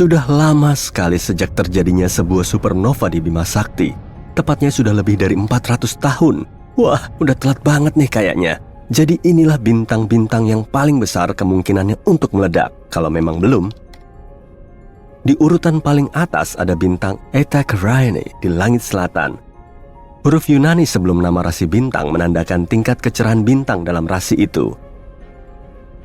Sudah lama sekali sejak terjadinya sebuah supernova di Bima Sakti. Tepatnya sudah lebih dari 400 tahun. Wah, udah telat banget nih kayaknya. Jadi inilah bintang-bintang yang paling besar kemungkinannya untuk meledak, kalau memang belum. Di urutan paling atas ada bintang Eta Carinii di langit selatan. Huruf Yunani sebelum nama rasi bintang menandakan tingkat kecerahan bintang dalam rasi itu.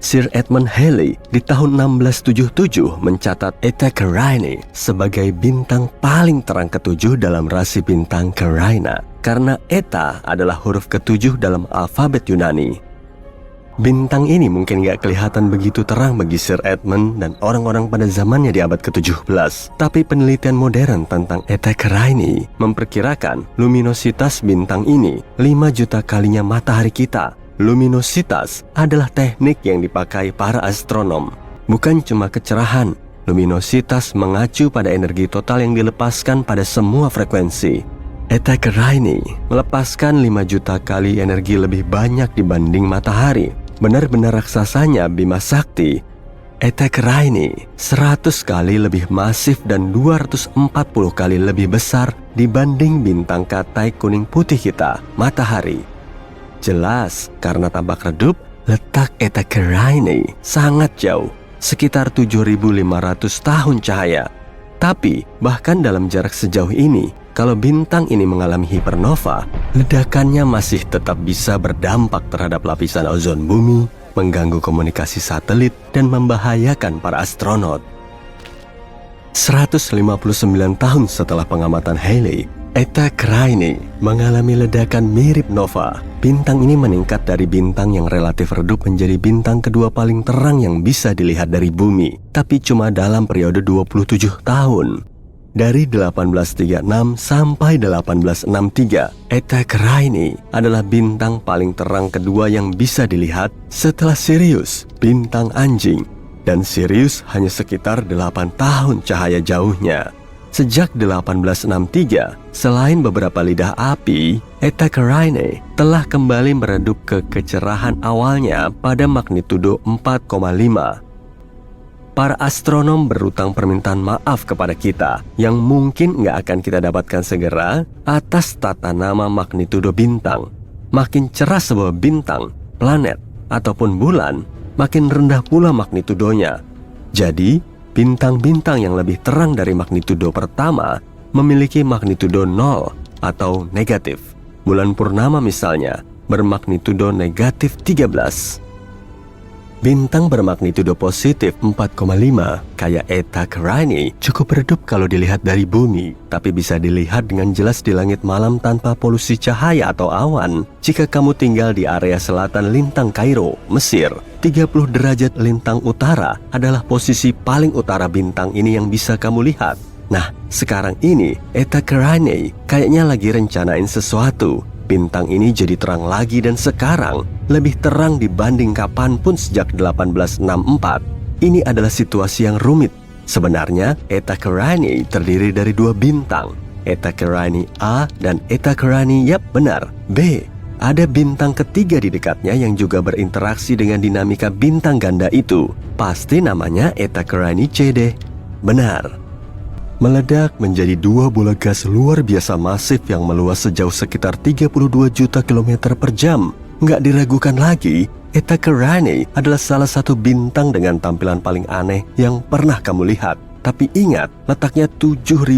Sir Edmund Halley di tahun 1677 mencatat Eta Carinii sebagai bintang paling terang ketujuh dalam rasi bintang Carina, karena Eta adalah huruf ketujuh dalam alfabet Yunani. Bintang ini mungkin gak kelihatan begitu terang bagi Sir Edmund dan orang-orang pada zamannya di abad ke-17. Tapi penelitian modern tentang Eta Carinii memperkirakan luminositas bintang ini 5 juta kalinya matahari kita. Luminositas adalah teknik yang dipakai para astronom. Bukan cuma kecerahan, luminositas mengacu pada energi total yang dilepaskan pada semua frekuensi. Eta Carinii melepaskan 5 juta kali energi lebih banyak dibanding matahari. Benar-benar raksasanya Bima Sakti. Eta Carinii 100 kali lebih masif dan 240 kali lebih besar dibanding bintang katai kuning putih kita, matahari. Jelas, karena tampak redup, letak Eta Carinii sangat jauh, sekitar 7.500 tahun cahaya. Tapi, bahkan dalam jarak sejauh ini, kalau bintang ini mengalami hipernova, ledakannya masih tetap bisa berdampak terhadap lapisan ozon bumi, mengganggu komunikasi satelit, dan membahayakan para astronot. 159 tahun setelah pengamatan Halley, Eta Carinii mengalami ledakan mirip nova. Bintang ini meningkat dari bintang yang relatif redup menjadi bintang kedua paling terang yang bisa dilihat dari bumi, tapi cuma dalam periode 27 tahun. Dari 1836 sampai 1863, Eta Carinii adalah bintang paling terang kedua yang bisa dilihat setelah Sirius, bintang anjing. Dan Sirius hanya sekitar 8 tahun cahaya jauhnya. Sejak 1863, selain beberapa lidah api, Eta Carinii telah kembali meredup ke kecerahan awalnya pada magnitudo 4,5. Para astronom berutang permintaan maaf kepada kita yang mungkin nggak akan kita dapatkan segera atas tata nama magnitudo bintang. Makin cerah sebuah bintang, planet, ataupun bulan, makin rendah pula magnitudonya. Jadi, bintang-bintang yang lebih terang dari magnitudo pertama memiliki magnitudo 0 atau negatif. Bulan purnama misalnya bermagnitudo negatif 13. Bintang bermagnitudo positif 4,5 kayak Eta Carinii cukup redup kalau dilihat dari bumi, tapi bisa dilihat dengan jelas di langit malam tanpa polusi cahaya atau awan. Jika kamu tinggal di area selatan lintang Kairo, Mesir, 30 derajat lintang utara adalah posisi paling utara bintang ini yang bisa kamu lihat. Nah, sekarang ini Eta Carinii kayaknya lagi rencanain sesuatu. Bintang ini jadi terang lagi dan sekarang lebih terang dibanding kapanpun sejak 1864. Ini adalah situasi yang rumit. Sebenarnya, Eta Carinii terdiri dari 2 bintang, Eta Carinii A dan Eta Carinii, yap benar, B. Ada bintang ketiga di dekatnya yang juga berinteraksi dengan dinamika bintang ganda itu. Pasti namanya Eta Carinii C deh. Benar. Meledak menjadi 2 bola gas luar biasa masif yang meluas sejauh sekitar 32 juta kilometer per jam. Nggak diragukan lagi, Eta Carinii adalah salah satu bintang dengan tampilan paling aneh yang pernah kamu lihat. Tapi ingat, letaknya 7.500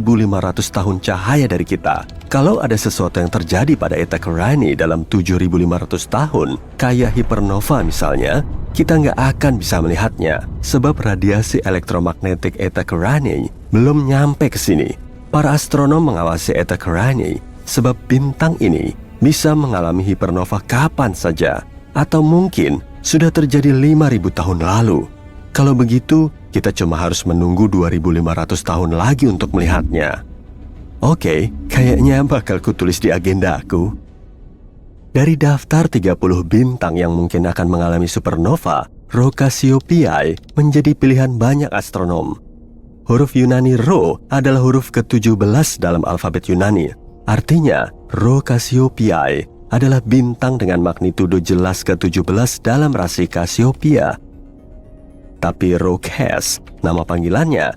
tahun cahaya dari kita. Kalau ada sesuatu yang terjadi pada Eta Carinii dalam 7.500 tahun, kayak hipernova misalnya, kita nggak akan bisa melihatnya, sebab radiasi elektromagnetik Eta Carinii belum nyampe ke sini. Para astronom mengawasi Eta Carinii sebab bintang ini bisa mengalami hipernova kapan saja, atau mungkin sudah terjadi 5.000 tahun lalu. Kalau begitu, kita cuma harus menunggu 2.500 tahun lagi untuk melihatnya. Oke, kayaknya bakal kutulis di agenda aku. Dari daftar 30 bintang yang mungkin akan mengalami supernova, Rho Cassiopeiae menjadi pilihan banyak astronom. Huruf Yunani Rho adalah huruf ke-17 dalam alfabet Yunani. Artinya, Rho Cassiopeiae adalah bintang dengan magnitudo jelas ke-17 dalam rasi Cassiopeia. Tapi Rho Cass, nama panggilannya,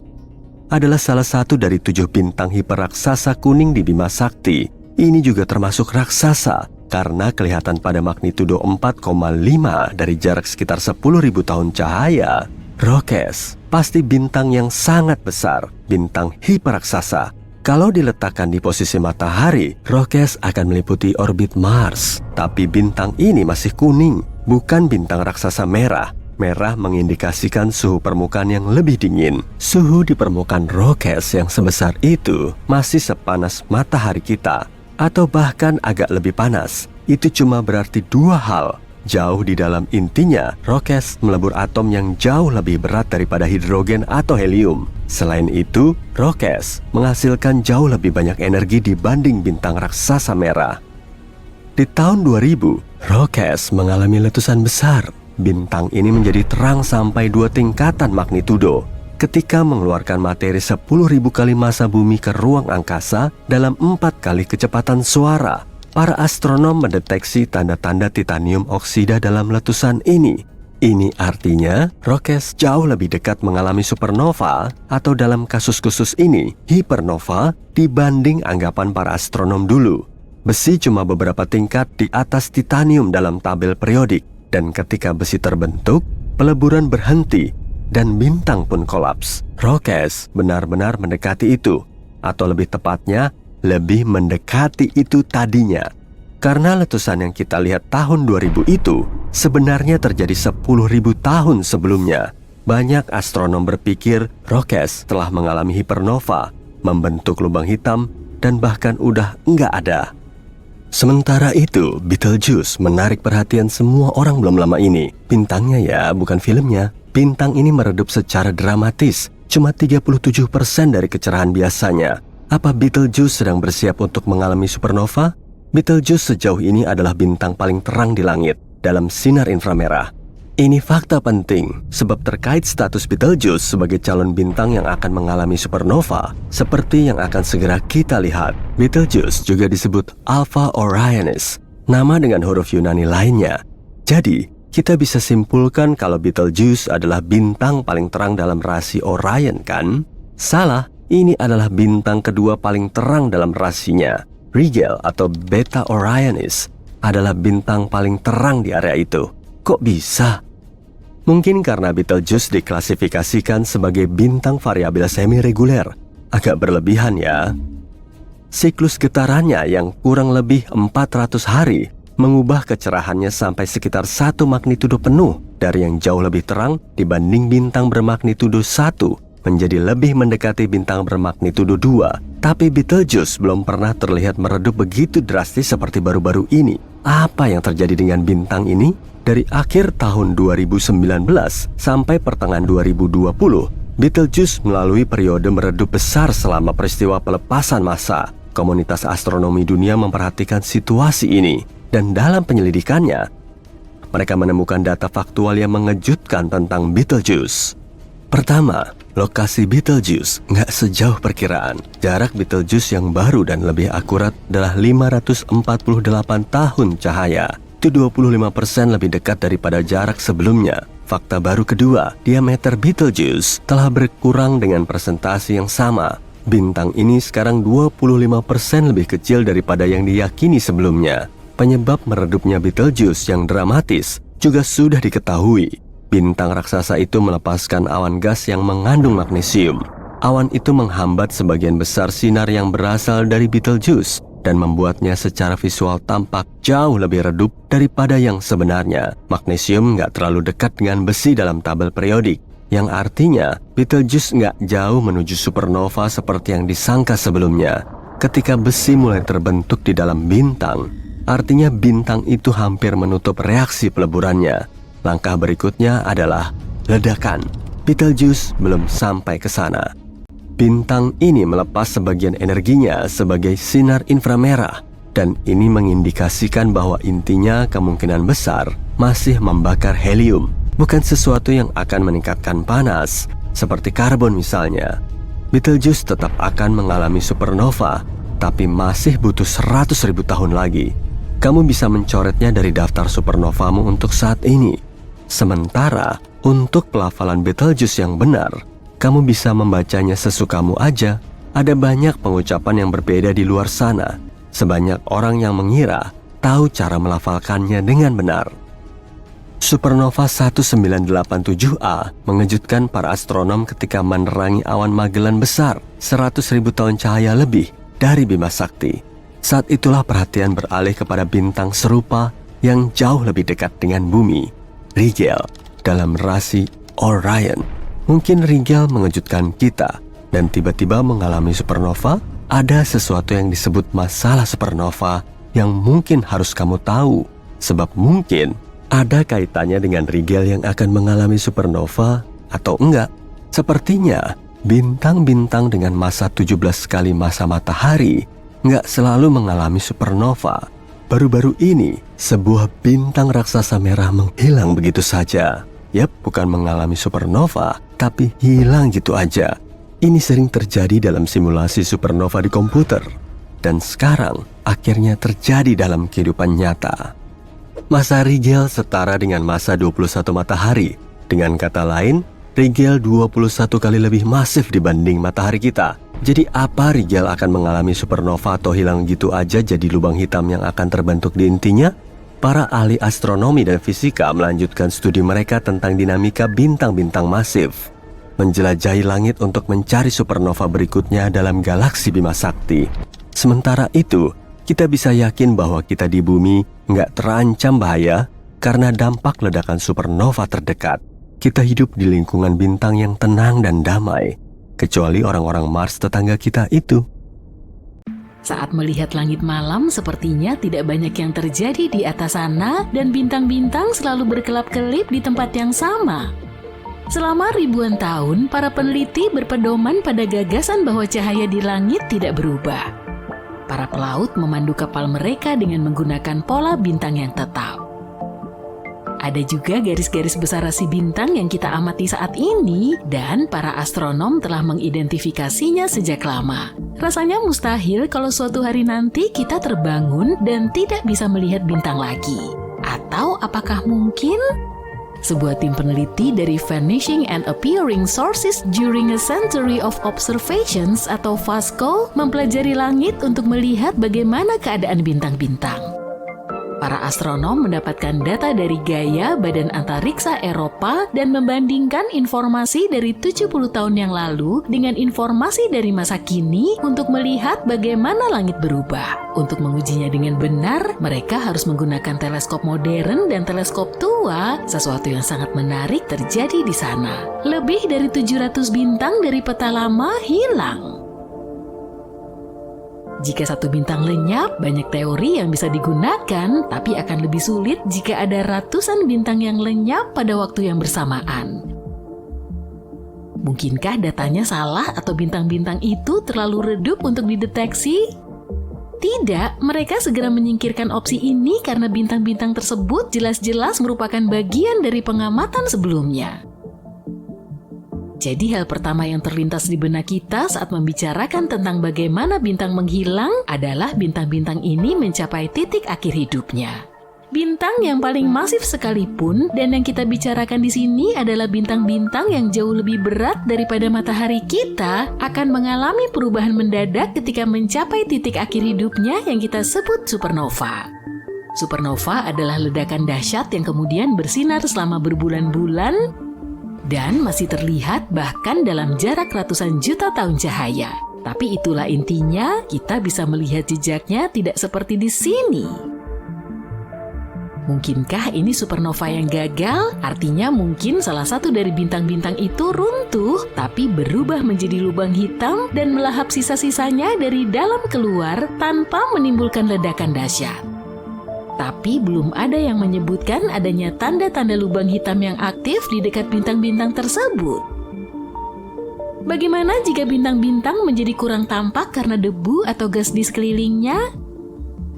adalah salah satu dari 7 bintang hiperaksasa kuning di Bima Sakti. Ini juga termasuk raksasa karena kelihatan pada magnitudo 4,5 dari jarak sekitar 10.000 tahun cahaya. Rokes pasti bintang yang sangat besar, bintang hiperaksasa. Kalau diletakkan di posisi matahari, Rokes akan meliputi orbit Mars. Tapi bintang ini masih kuning, bukan bintang raksasa merah. Merah mengindikasikan suhu permukaan yang lebih dingin. Suhu di permukaan Rokes yang sebesar itu masih sepanas matahari kita, atau bahkan agak lebih panas. Itu cuma berarti 2 hal. Jauh di dalam intinya, Rokes melebur atom yang jauh lebih berat daripada hidrogen atau helium. Selain itu, Rokes menghasilkan jauh lebih banyak energi dibanding bintang raksasa merah. Di tahun 2000, Rokes mengalami letusan besar. Bintang ini menjadi terang sampai 2 tingkatan magnitudo ketika mengeluarkan materi 10.000 kali massa bumi ke ruang angkasa dalam 4 kali kecepatan suara. Para astronom mendeteksi tanda-tanda titanium oksida dalam letusan ini. Ini artinya Rokes jauh lebih dekat mengalami supernova atau dalam kasus khusus ini hipernova dibanding anggapan para astronom dulu. Besi cuma beberapa tingkat di atas titanium dalam tabel periodik, dan ketika besi terbentuk, peleburan berhenti dan bintang pun kolaps. Rokes benar-benar mendekati itu, atau lebih tepatnya lebih mendekati itu tadinya. Karena letusan yang kita lihat tahun 2000 itu sebenarnya terjadi 10.000 tahun sebelumnya. Banyak astronom berpikir Rokes telah mengalami hipernova, membentuk lubang hitam, dan bahkan udah nggak ada. Sementara itu, Betelgeuse menarik perhatian semua orang belum lama ini. Bintangnya ya, bukan filmnya. Bintang ini meredup secara dramatis, cuma 37% dari kecerahan biasanya. Apa Betelgeuse sedang bersiap untuk mengalami supernova? Betelgeuse sejauh ini adalah bintang paling terang di langit dalam sinar inframerah. Ini fakta penting, sebab terkait status Betelgeuse sebagai calon bintang yang akan mengalami supernova, seperti yang akan segera kita lihat. Betelgeuse juga disebut Alpha Orionis, nama dengan huruf Yunani lainnya. Jadi, kita bisa simpulkan kalau Betelgeuse adalah bintang paling terang dalam rasi Orion, kan? Salah. Ini adalah bintang kedua paling terang dalam rasinya. Rigel atau Beta Orionis adalah bintang paling terang di area itu. Kok bisa? Mungkin karena Betelgeuse diklasifikasikan sebagai bintang variabel semi-reguler. Agak berlebihan ya. Siklus getarannya yang kurang lebih 400 hari mengubah kecerahannya sampai sekitar 1 magnitudo penuh dari yang jauh lebih terang dibanding bintang bermagnitudo 1 menjadi lebih mendekati bintang bermagnitudo 2. Tapi Betelgeuse belum pernah terlihat meredup begitu drastis seperti baru-baru ini. Apa yang terjadi dengan bintang ini? Dari akhir tahun 2019 sampai pertengahan 2020, Betelgeuse melalui periode meredup besar selama peristiwa pelepasan massa. Komunitas astronomi dunia memperhatikan situasi ini, dan dalam penyelidikannya, mereka menemukan data faktual yang mengejutkan tentang Betelgeuse. Pertama, lokasi Betelgeuse nggak sejauh perkiraan. Jarak Betelgeuse yang baru dan lebih akurat adalah 548 tahun cahaya. Itu 25% lebih dekat daripada jarak sebelumnya. Fakta baru kedua, diameter Betelgeuse telah berkurang dengan persentase yang sama. Bintang ini sekarang 25% lebih kecil daripada yang diyakini sebelumnya. Penyebab meredupnya Betelgeuse yang dramatis juga sudah diketahui. Bintang raksasa itu melepaskan awan gas yang mengandung magnesium. Awan itu menghambat sebagian besar sinar yang berasal dari Betelgeuse dan membuatnya secara visual tampak jauh lebih redup daripada yang sebenarnya. Magnesium nggak terlalu dekat dengan besi dalam tabel periodik, yang artinya Betelgeuse nggak jauh menuju supernova seperti yang disangka sebelumnya. Ketika besi mulai terbentuk di dalam bintang, artinya bintang itu hampir menutup reaksi peleburannya. Langkah berikutnya adalah ledakan. Betelgeuse belum sampai ke sana. Bintang ini melepas sebagian energinya sebagai sinar inframerah, dan ini mengindikasikan bahwa intinya kemungkinan besar masih membakar helium, bukan sesuatu yang akan meningkatkan panas, seperti karbon misalnya. Betelgeuse tetap akan mengalami supernova, tapi masih butuh 100.000 tahun lagi. Kamu bisa mencoretnya dari daftar supernovamu untuk saat ini. Sementara, untuk pelafalan Betelgeuse yang benar, Kamu bisa membacanya sesukamu aja. Ada banyak pengucapan yang berbeda di luar sana. Sebanyak orang yang mengira tahu cara melafalkannya dengan benar. Supernova 1987A mengejutkan para astronom ketika menerangi awan Magellan besar 100.000 tahun cahaya lebih dari Bima Sakti. Saat itulah perhatian beralih kepada bintang serupa yang jauh lebih dekat dengan bumi, Rigel, dalam rasi Orion. Mungkin Rigel mengejutkan kita dan tiba-tiba mengalami supernova. Ada sesuatu yang disebut masalah supernova yang mungkin harus kamu tahu, sebab mungkin ada kaitannya dengan Rigel yang akan mengalami supernova atau enggak. Sepertinya bintang-bintang dengan massa 17 kali massa matahari enggak selalu mengalami supernova. Baru-baru ini sebuah bintang raksasa merah menghilang begitu saja. Yap, bukan mengalami supernova, tapi hilang gitu aja. Ini sering terjadi dalam simulasi supernova di komputer. Dan sekarang akhirnya terjadi dalam kehidupan nyata. Massa Rigel setara dengan massa 21 matahari. Dengan kata lain, Rigel 21 kali lebih masif dibanding matahari kita. Jadi apa Rigel akan mengalami supernova atau hilang gitu aja jadi lubang hitam yang akan terbentuk di intinya? Para ahli astronomi dan fisika melanjutkan studi mereka tentang dinamika bintang-bintang masif, menjelajahi langit untuk mencari supernova berikutnya dalam galaksi Bima Sakti. Sementara itu, kita bisa yakin bahwa kita di bumi nggak terancam bahaya karena dampak ledakan supernova terdekat. Kita hidup di lingkungan bintang yang tenang dan damai, kecuali orang-orang Mars tetangga kita itu. Saat melihat langit malam, sepertinya tidak banyak yang terjadi di atas sana dan bintang-bintang selalu berkelap-kelip di tempat yang sama. Selama ribuan tahun, para peneliti berpedoman pada gagasan bahwa cahaya di langit tidak berubah. Para pelaut memandu kapal mereka dengan menggunakan pola bintang yang tetap. Ada juga garis-garis besar rasi bintang yang kita amati saat ini, dan para astronom telah mengidentifikasinya sejak lama. Rasanya mustahil kalau suatu hari nanti kita terbangun dan tidak bisa melihat bintang lagi. Atau apakah mungkin? Sebuah tim peneliti dari Vanishing and Appearing Sources During a Century of Observations atau VASCO mempelajari langit untuk melihat bagaimana keadaan bintang-bintang. Para astronom mendapatkan data dari Gaia, Badan Antariksa Eropa, dan membandingkan informasi dari 70 tahun yang lalu dengan informasi dari masa kini untuk melihat bagaimana langit berubah. Untuk mengujinya dengan benar, mereka harus menggunakan teleskop modern dan teleskop tua. Sesuatu yang sangat menarik terjadi di sana. Lebih dari 700 bintang dari peta lama hilang. Jika satu bintang lenyap, banyak teori yang bisa digunakan, tapi akan lebih sulit jika ada ratusan bintang yang lenyap pada waktu yang bersamaan. Mungkinkah datanya salah atau bintang-bintang itu terlalu redup untuk dideteksi? Tidak, mereka segera menyingkirkan opsi ini karena bintang-bintang tersebut jelas-jelas merupakan bagian dari pengamatan sebelumnya. Jadi hal pertama yang terlintas di benak kita saat membicarakan tentang bagaimana bintang menghilang adalah bintang-bintang ini mencapai titik akhir hidupnya. Bintang yang paling masif sekalipun dan yang kita bicarakan di sini adalah bintang-bintang yang jauh lebih berat daripada matahari kita akan mengalami perubahan mendadak ketika mencapai titik akhir hidupnya yang kita sebut supernova. Supernova adalah ledakan dahsyat yang kemudian bersinar selama berbulan-bulan dan masih terlihat bahkan dalam jarak ratusan juta tahun cahaya. Tapi itulah intinya, kita bisa melihat jejaknya tidak seperti di sini. Mungkinkah ini supernova yang gagal? Artinya mungkin salah satu dari bintang-bintang itu runtuh, tapi berubah menjadi lubang hitam dan melahap sisa-sisanya dari dalam keluar tanpa menimbulkan ledakan dahsyat. Tapi belum ada yang menyebutkan adanya tanda-tanda lubang hitam yang aktif di dekat bintang-bintang tersebut. Bagaimana jika bintang-bintang menjadi kurang tampak karena debu atau gas di sekelilingnya?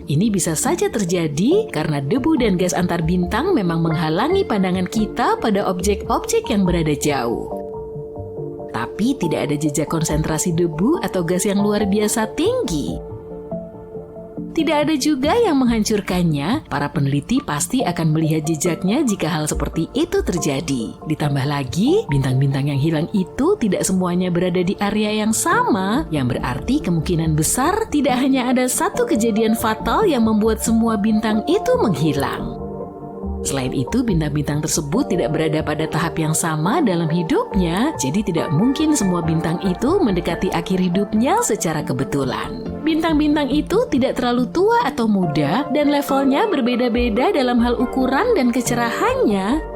Ini bisa saja terjadi karena debu dan gas antar bintang memang menghalangi pandangan kita pada objek-objek yang berada jauh. Tapi tidak ada jejak konsentrasi debu atau gas yang luar biasa tinggi. Tidak ada juga yang menghancurkannya. Para peneliti pasti akan melihat jejaknya jika hal seperti itu terjadi. Ditambah lagi, bintang-bintang yang hilang itu tidak semuanya berada di area yang sama, yang berarti kemungkinan besar tidak hanya ada satu kejadian fatal yang membuat semua bintang itu menghilang. Selain itu, bintang-bintang tersebut tidak berada pada tahap yang sama dalam hidupnya, jadi tidak mungkin semua bintang itu mendekati akhir hidupnya secara kebetulan. Bintang-bintang itu tidak terlalu tua atau muda, dan levelnya berbeda-beda dalam hal ukuran dan kecerahannya.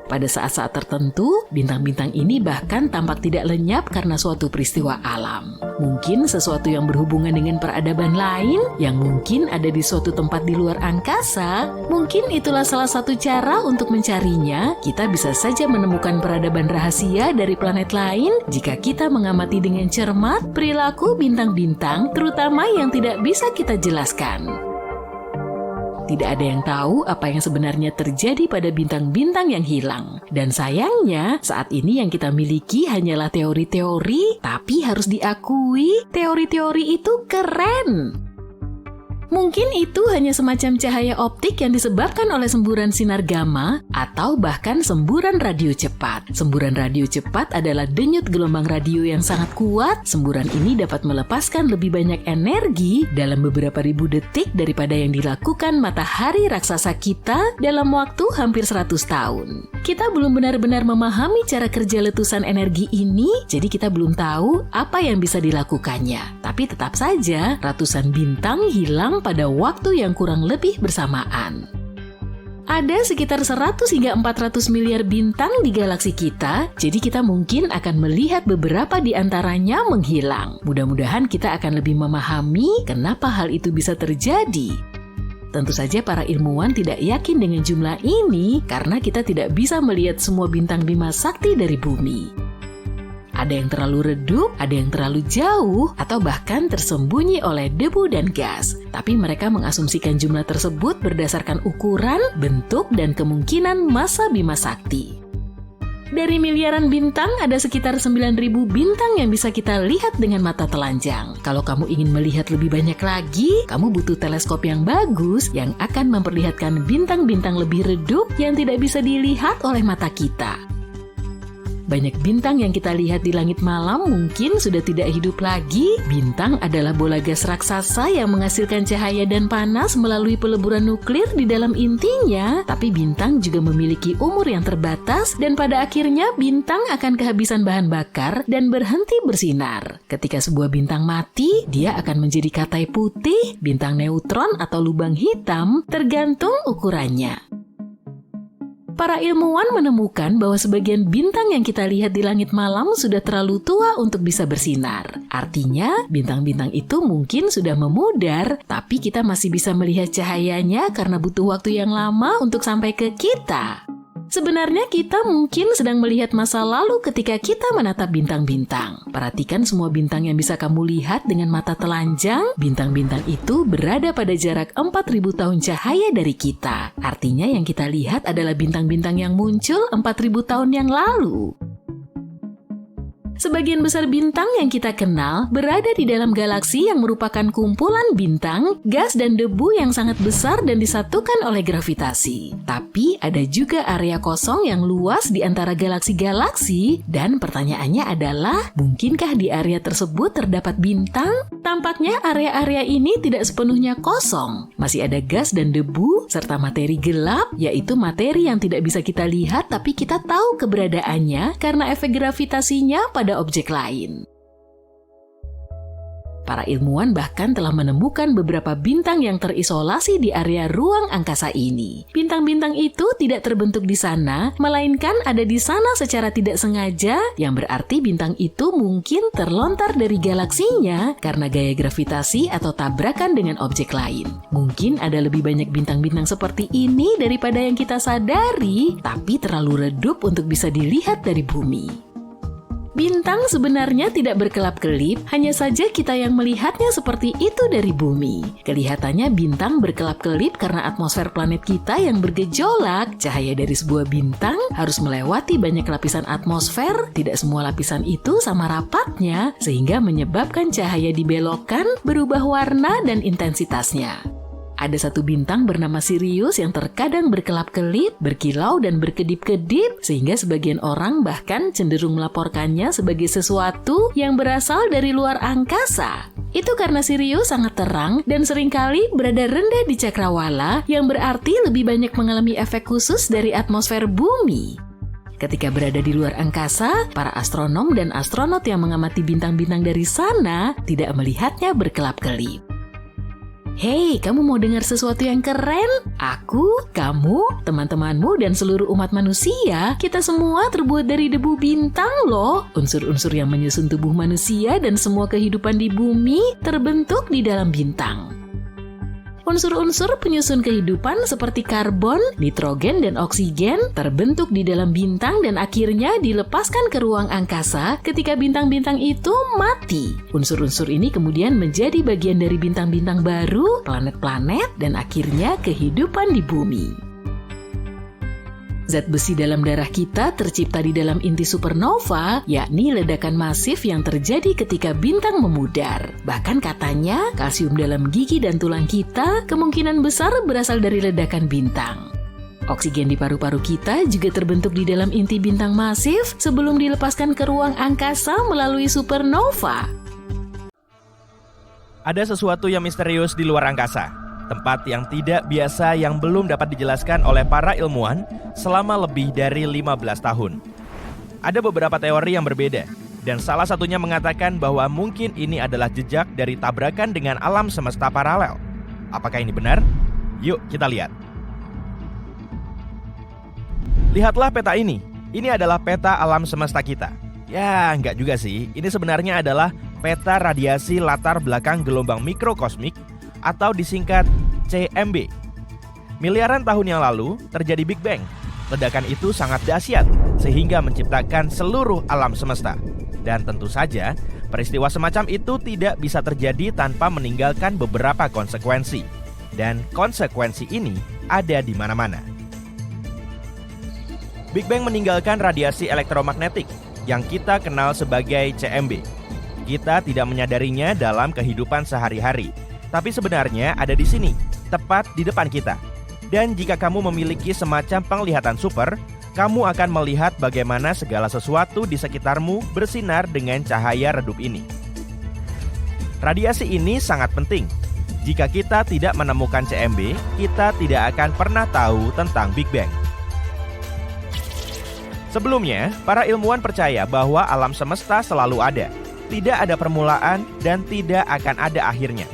Pada saat-saat tertentu, bintang-bintang ini bahkan tampak tidak lenyap karena suatu peristiwa alam. Mungkin sesuatu yang berhubungan dengan peradaban lain, yang mungkin ada di suatu tempat di luar angkasa. Mungkin itulah salah satu cara untuk mencarinya. Kita bisa saja menemukan peradaban rahasia dari planet lain jika kita mengamati dengan cermat perilaku bintang-bintang, terutama yang tidak bisa kita jelaskan. Tidak ada yang tahu apa yang sebenarnya terjadi pada bintang-bintang yang hilang. Dan sayangnya, saat ini yang kita miliki hanyalah teori-teori, tapi harus diakui, teori-teori itu keren. Mungkin itu hanya semacam cahaya optik yang disebabkan oleh semburan sinar gamma atau bahkan semburan radio cepat. Semburan radio cepat adalah denyut gelombang radio yang sangat kuat. Semburan ini dapat melepaskan lebih banyak energi dalam beberapa ribu detik daripada yang dilakukan matahari raksasa kita dalam waktu hampir 100 tahun. Kita belum benar-benar memahami cara kerja letusan energi ini, jadi kita belum tahu apa yang bisa dilakukannya. Tapi tetap saja, ratusan bintang hilang pada waktu yang kurang lebih bersamaan. Ada sekitar 100 hingga 400 miliar bintang di galaksi kita, jadi kita mungkin akan melihat beberapa di antaranya menghilang. Mudah-mudahan kita akan lebih memahami kenapa hal itu bisa terjadi. Tentu saja para ilmuwan tidak yakin dengan jumlah ini karena kita tidak bisa melihat semua bintang Bima Sakti dari bumi. Ada yang terlalu redup, ada yang terlalu jauh, atau bahkan tersembunyi oleh debu dan gas. Tapi mereka mengasumsikan jumlah tersebut berdasarkan ukuran, bentuk, dan kemungkinan massa Bima Sakti. Dari miliaran bintang, ada sekitar 9.000 bintang yang bisa kita lihat dengan mata telanjang. Kalau kamu ingin melihat lebih banyak lagi, kamu butuh teleskop yang bagus yang akan memperlihatkan bintang-bintang lebih redup yang tidak bisa dilihat oleh mata kita. Banyak bintang yang kita lihat di langit malam mungkin sudah tidak hidup lagi. Bintang adalah bola gas raksasa yang menghasilkan cahaya dan panas melalui peleburan nuklir di dalam intinya. Tapi bintang juga memiliki umur yang terbatas dan pada akhirnya bintang akan kehabisan bahan bakar dan berhenti bersinar. Ketika sebuah bintang mati, dia akan menjadi katai putih, bintang neutron atau lubang hitam, tergantung ukurannya. Para ilmuwan menemukan bahwa sebagian bintang yang kita lihat di langit malam sudah terlalu tua untuk bisa bersinar. Artinya, bintang-bintang itu mungkin sudah memudar, tapi kita masih bisa melihat cahayanya karena butuh waktu yang lama untuk sampai ke kita. Sebenarnya kita mungkin sedang melihat masa lalu ketika kita menatap bintang-bintang. Perhatikan semua bintang yang bisa kamu lihat dengan mata telanjang. Bintang-bintang itu berada pada jarak 4.000 tahun cahaya dari kita. Artinya yang kita lihat adalah bintang-bintang yang muncul 4.000 tahun yang lalu. Sebagian besar bintang yang kita kenal berada di dalam galaksi yang merupakan kumpulan bintang, gas, dan debu yang sangat besar dan disatukan oleh gravitasi. Tapi ada juga area kosong yang luas di antara galaksi-galaksi, dan pertanyaannya adalah, mungkinkah di area tersebut terdapat bintang? Tampaknya area-area ini tidak sepenuhnya kosong. Masih ada gas dan debu, serta materi gelap, yaitu materi yang tidak bisa kita lihat tapi kita tahu keberadaannya karena efek gravitasinya pada objek lain. Para ilmuwan bahkan telah menemukan beberapa bintang yang terisolasi di area ruang angkasa ini. Bintang-bintang itu tidak terbentuk di sana, melainkan ada di sana secara tidak sengaja, yang berarti bintang itu mungkin terlontar dari galaksinya karena gaya gravitasi atau tabrakan dengan objek lain. Mungkin ada lebih banyak bintang-bintang seperti ini daripada yang kita sadari, tapi terlalu redup untuk bisa dilihat dari bumi. Bintang sebenarnya tidak berkelap-kelip, hanya saja kita yang melihatnya seperti itu dari bumi. Kelihatannya bintang berkelap-kelip karena atmosfer planet kita yang bergejolak. Cahaya dari sebuah bintang harus melewati banyak lapisan atmosfer, tidak semua lapisan itu sama rapatnya, sehingga menyebabkan cahaya dibelokkan, berubah warna dan intensitasnya. Ada satu bintang bernama Sirius yang terkadang berkelap-kelip, berkilau dan berkedip-kedip, sehingga sebagian orang bahkan cenderung melaporkannya sebagai sesuatu yang berasal dari luar angkasa. Itu karena Sirius sangat terang dan seringkali berada rendah di cakrawala, yang berarti lebih banyak mengalami efek khusus dari atmosfer bumi. Ketika berada di luar angkasa, para astronom dan astronot yang mengamati bintang-bintang dari sana tidak melihatnya berkelap-kelip. Hei, kamu mau dengar sesuatu yang keren? Aku, kamu, teman-temanmu, dan seluruh umat manusia, kita semua terbuat dari debu bintang loh. Unsur-unsur yang menyusun tubuh manusia dan semua kehidupan di bumi terbentuk di dalam bintang. Unsur-unsur penyusun kehidupan seperti karbon, nitrogen, dan oksigen terbentuk di dalam bintang dan akhirnya dilepaskan ke ruang angkasa ketika bintang-bintang itu mati. Unsur-unsur ini kemudian menjadi bagian dari bintang-bintang baru, planet-planet, dan akhirnya kehidupan di bumi. Zat besi dalam darah kita tercipta di dalam inti supernova, yakni ledakan masif yang terjadi ketika bintang memudar. Bahkan katanya, kalsium dalam gigi dan tulang kita kemungkinan besar berasal dari ledakan bintang. Oksigen di paru-paru kita juga terbentuk di dalam inti bintang masif sebelum dilepaskan ke ruang angkasa melalui supernova. Ada sesuatu yang misterius di luar angkasa. Tempat yang tidak biasa yang belum dapat dijelaskan oleh para ilmuwan selama lebih dari 15 tahun. Ada beberapa teori yang berbeda, dan salah satunya mengatakan bahwa mungkin ini adalah jejak dari tabrakan dengan alam semesta paralel. Apakah ini benar? Yuk kita lihat. Lihatlah peta ini. Ini adalah peta alam semesta kita. Ya, enggak juga sih. Ini sebenarnya adalah peta radiasi latar belakang gelombang mikrokosmik atau disingkat CMB. Miliaran tahun yang lalu terjadi Big Bang. Ledakan itu sangat dahsyat sehingga menciptakan seluruh alam semesta. Dan tentu saja, peristiwa semacam itu tidak bisa terjadi tanpa meninggalkan beberapa konsekuensi. Dan konsekuensi ini ada di mana-mana. Big Bang meninggalkan radiasi elektromagnetik yang kita kenal sebagai CMB. Kita tidak menyadarinya dalam kehidupan sehari-hari. Tapi sebenarnya ada di sini, tepat di depan kita. Dan jika kamu memiliki semacam penglihatan super, kamu akan melihat bagaimana segala sesuatu di sekitarmu bersinar dengan cahaya redup ini. Radiasi ini sangat penting. Jika kita tidak menemukan CMB, kita tidak akan pernah tahu tentang Big Bang. Sebelumnya, para ilmuwan percaya bahwa alam semesta selalu ada, tidak ada permulaan, dan tidak akan ada akhirnya.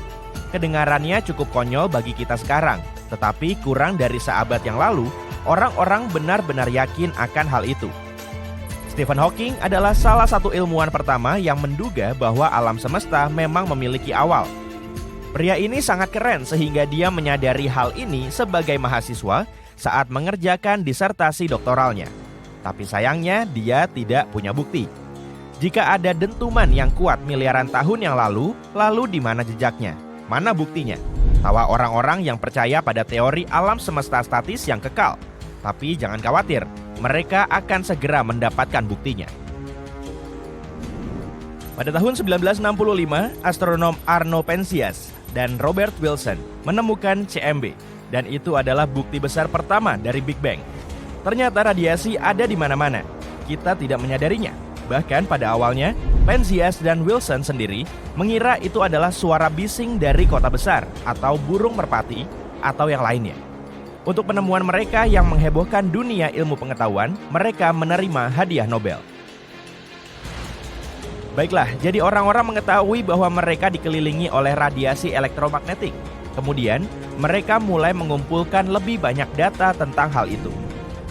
Kedengarannya cukup konyol bagi kita sekarang, tetapi kurang dari seabad yang lalu, orang-orang benar-benar yakin akan hal itu. Stephen Hawking adalah salah satu ilmuwan pertama yang menduga bahwa alam semesta memang memiliki awal. Pria ini sangat keren sehingga dia menyadari hal ini sebagai mahasiswa saat mengerjakan disertasi doktoralnya. Tapi sayangnya dia tidak punya bukti. Jika ada dentuman yang kuat miliaran tahun yang lalu di mana jejaknya? Mana buktinya? Tawa orang-orang yang percaya pada teori alam semesta statis yang kekal. Tapi jangan khawatir, mereka akan segera mendapatkan buktinya. Pada tahun 1965, astronom Arno Penzias dan Robert Wilson menemukan CMB, dan itu adalah bukti besar pertama dari Big Bang. Ternyata radiasi ada di mana-mana. Kita tidak menyadarinya. Bahkan pada awalnya, Penzias dan Wilson sendiri mengira itu adalah suara bising dari kota besar atau burung merpati atau yang lainnya. Untuk penemuan mereka yang menghebohkan dunia ilmu pengetahuan, mereka menerima hadiah Nobel. Baiklah, jadi orang-orang mengetahui bahwa mereka dikelilingi oleh radiasi elektromagnetik. Kemudian, mereka mulai mengumpulkan lebih banyak data tentang hal itu.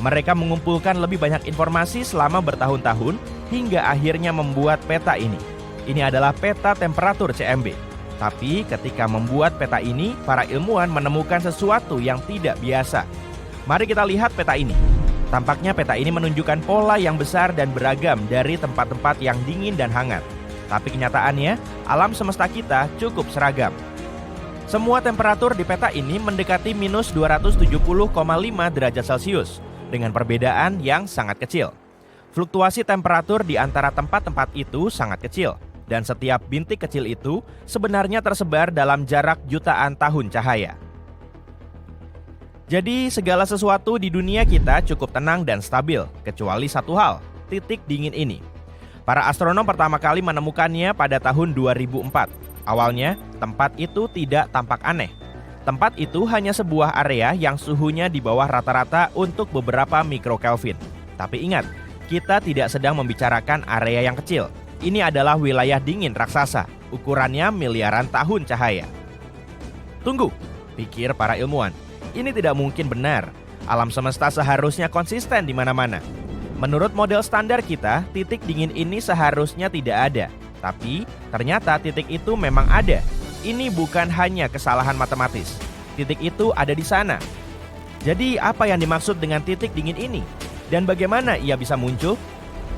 Mereka mengumpulkan lebih banyak informasi selama bertahun-tahun hingga akhirnya membuat peta ini. Ini adalah peta temperatur CMB. Tapi ketika membuat peta ini, para ilmuwan menemukan sesuatu yang tidak biasa. Mari kita lihat peta ini. Tampaknya peta ini menunjukkan pola yang besar dan beragam dari tempat-tempat yang dingin dan hangat. Tapi kenyataannya, alam semesta kita cukup seragam. Semua temperatur di peta ini mendekati minus 270,5 derajat Celcius, dengan perbedaan yang sangat kecil. Fluktuasi temperatur di antara tempat-tempat itu sangat kecil, dan setiap bintik kecil itu sebenarnya tersebar dalam jarak jutaan tahun cahaya. Jadi segala sesuatu di dunia kita cukup tenang dan stabil, kecuali satu hal, titik dingin ini. Para astronom pertama kali menemukannya pada tahun 2004. Awalnya, tempat itu tidak tampak aneh. Tempat itu hanya sebuah area yang suhunya di bawah rata-rata untuk beberapa mikrokelvin. Tapi ingat, kita tidak sedang membicarakan area yang kecil. Ini adalah wilayah dingin raksasa, ukurannya miliaran tahun cahaya. Tunggu, pikir para ilmuwan. Ini tidak mungkin benar. Alam semesta seharusnya konsisten di mana-mana. Menurut model standar kita, titik dingin ini seharusnya tidak ada. Tapi ternyata titik itu memang ada. Ini bukan hanya kesalahan matematis. Titik itu ada di sana. Jadi apa yang dimaksud dengan titik dingin ini? Dan bagaimana ia bisa muncul?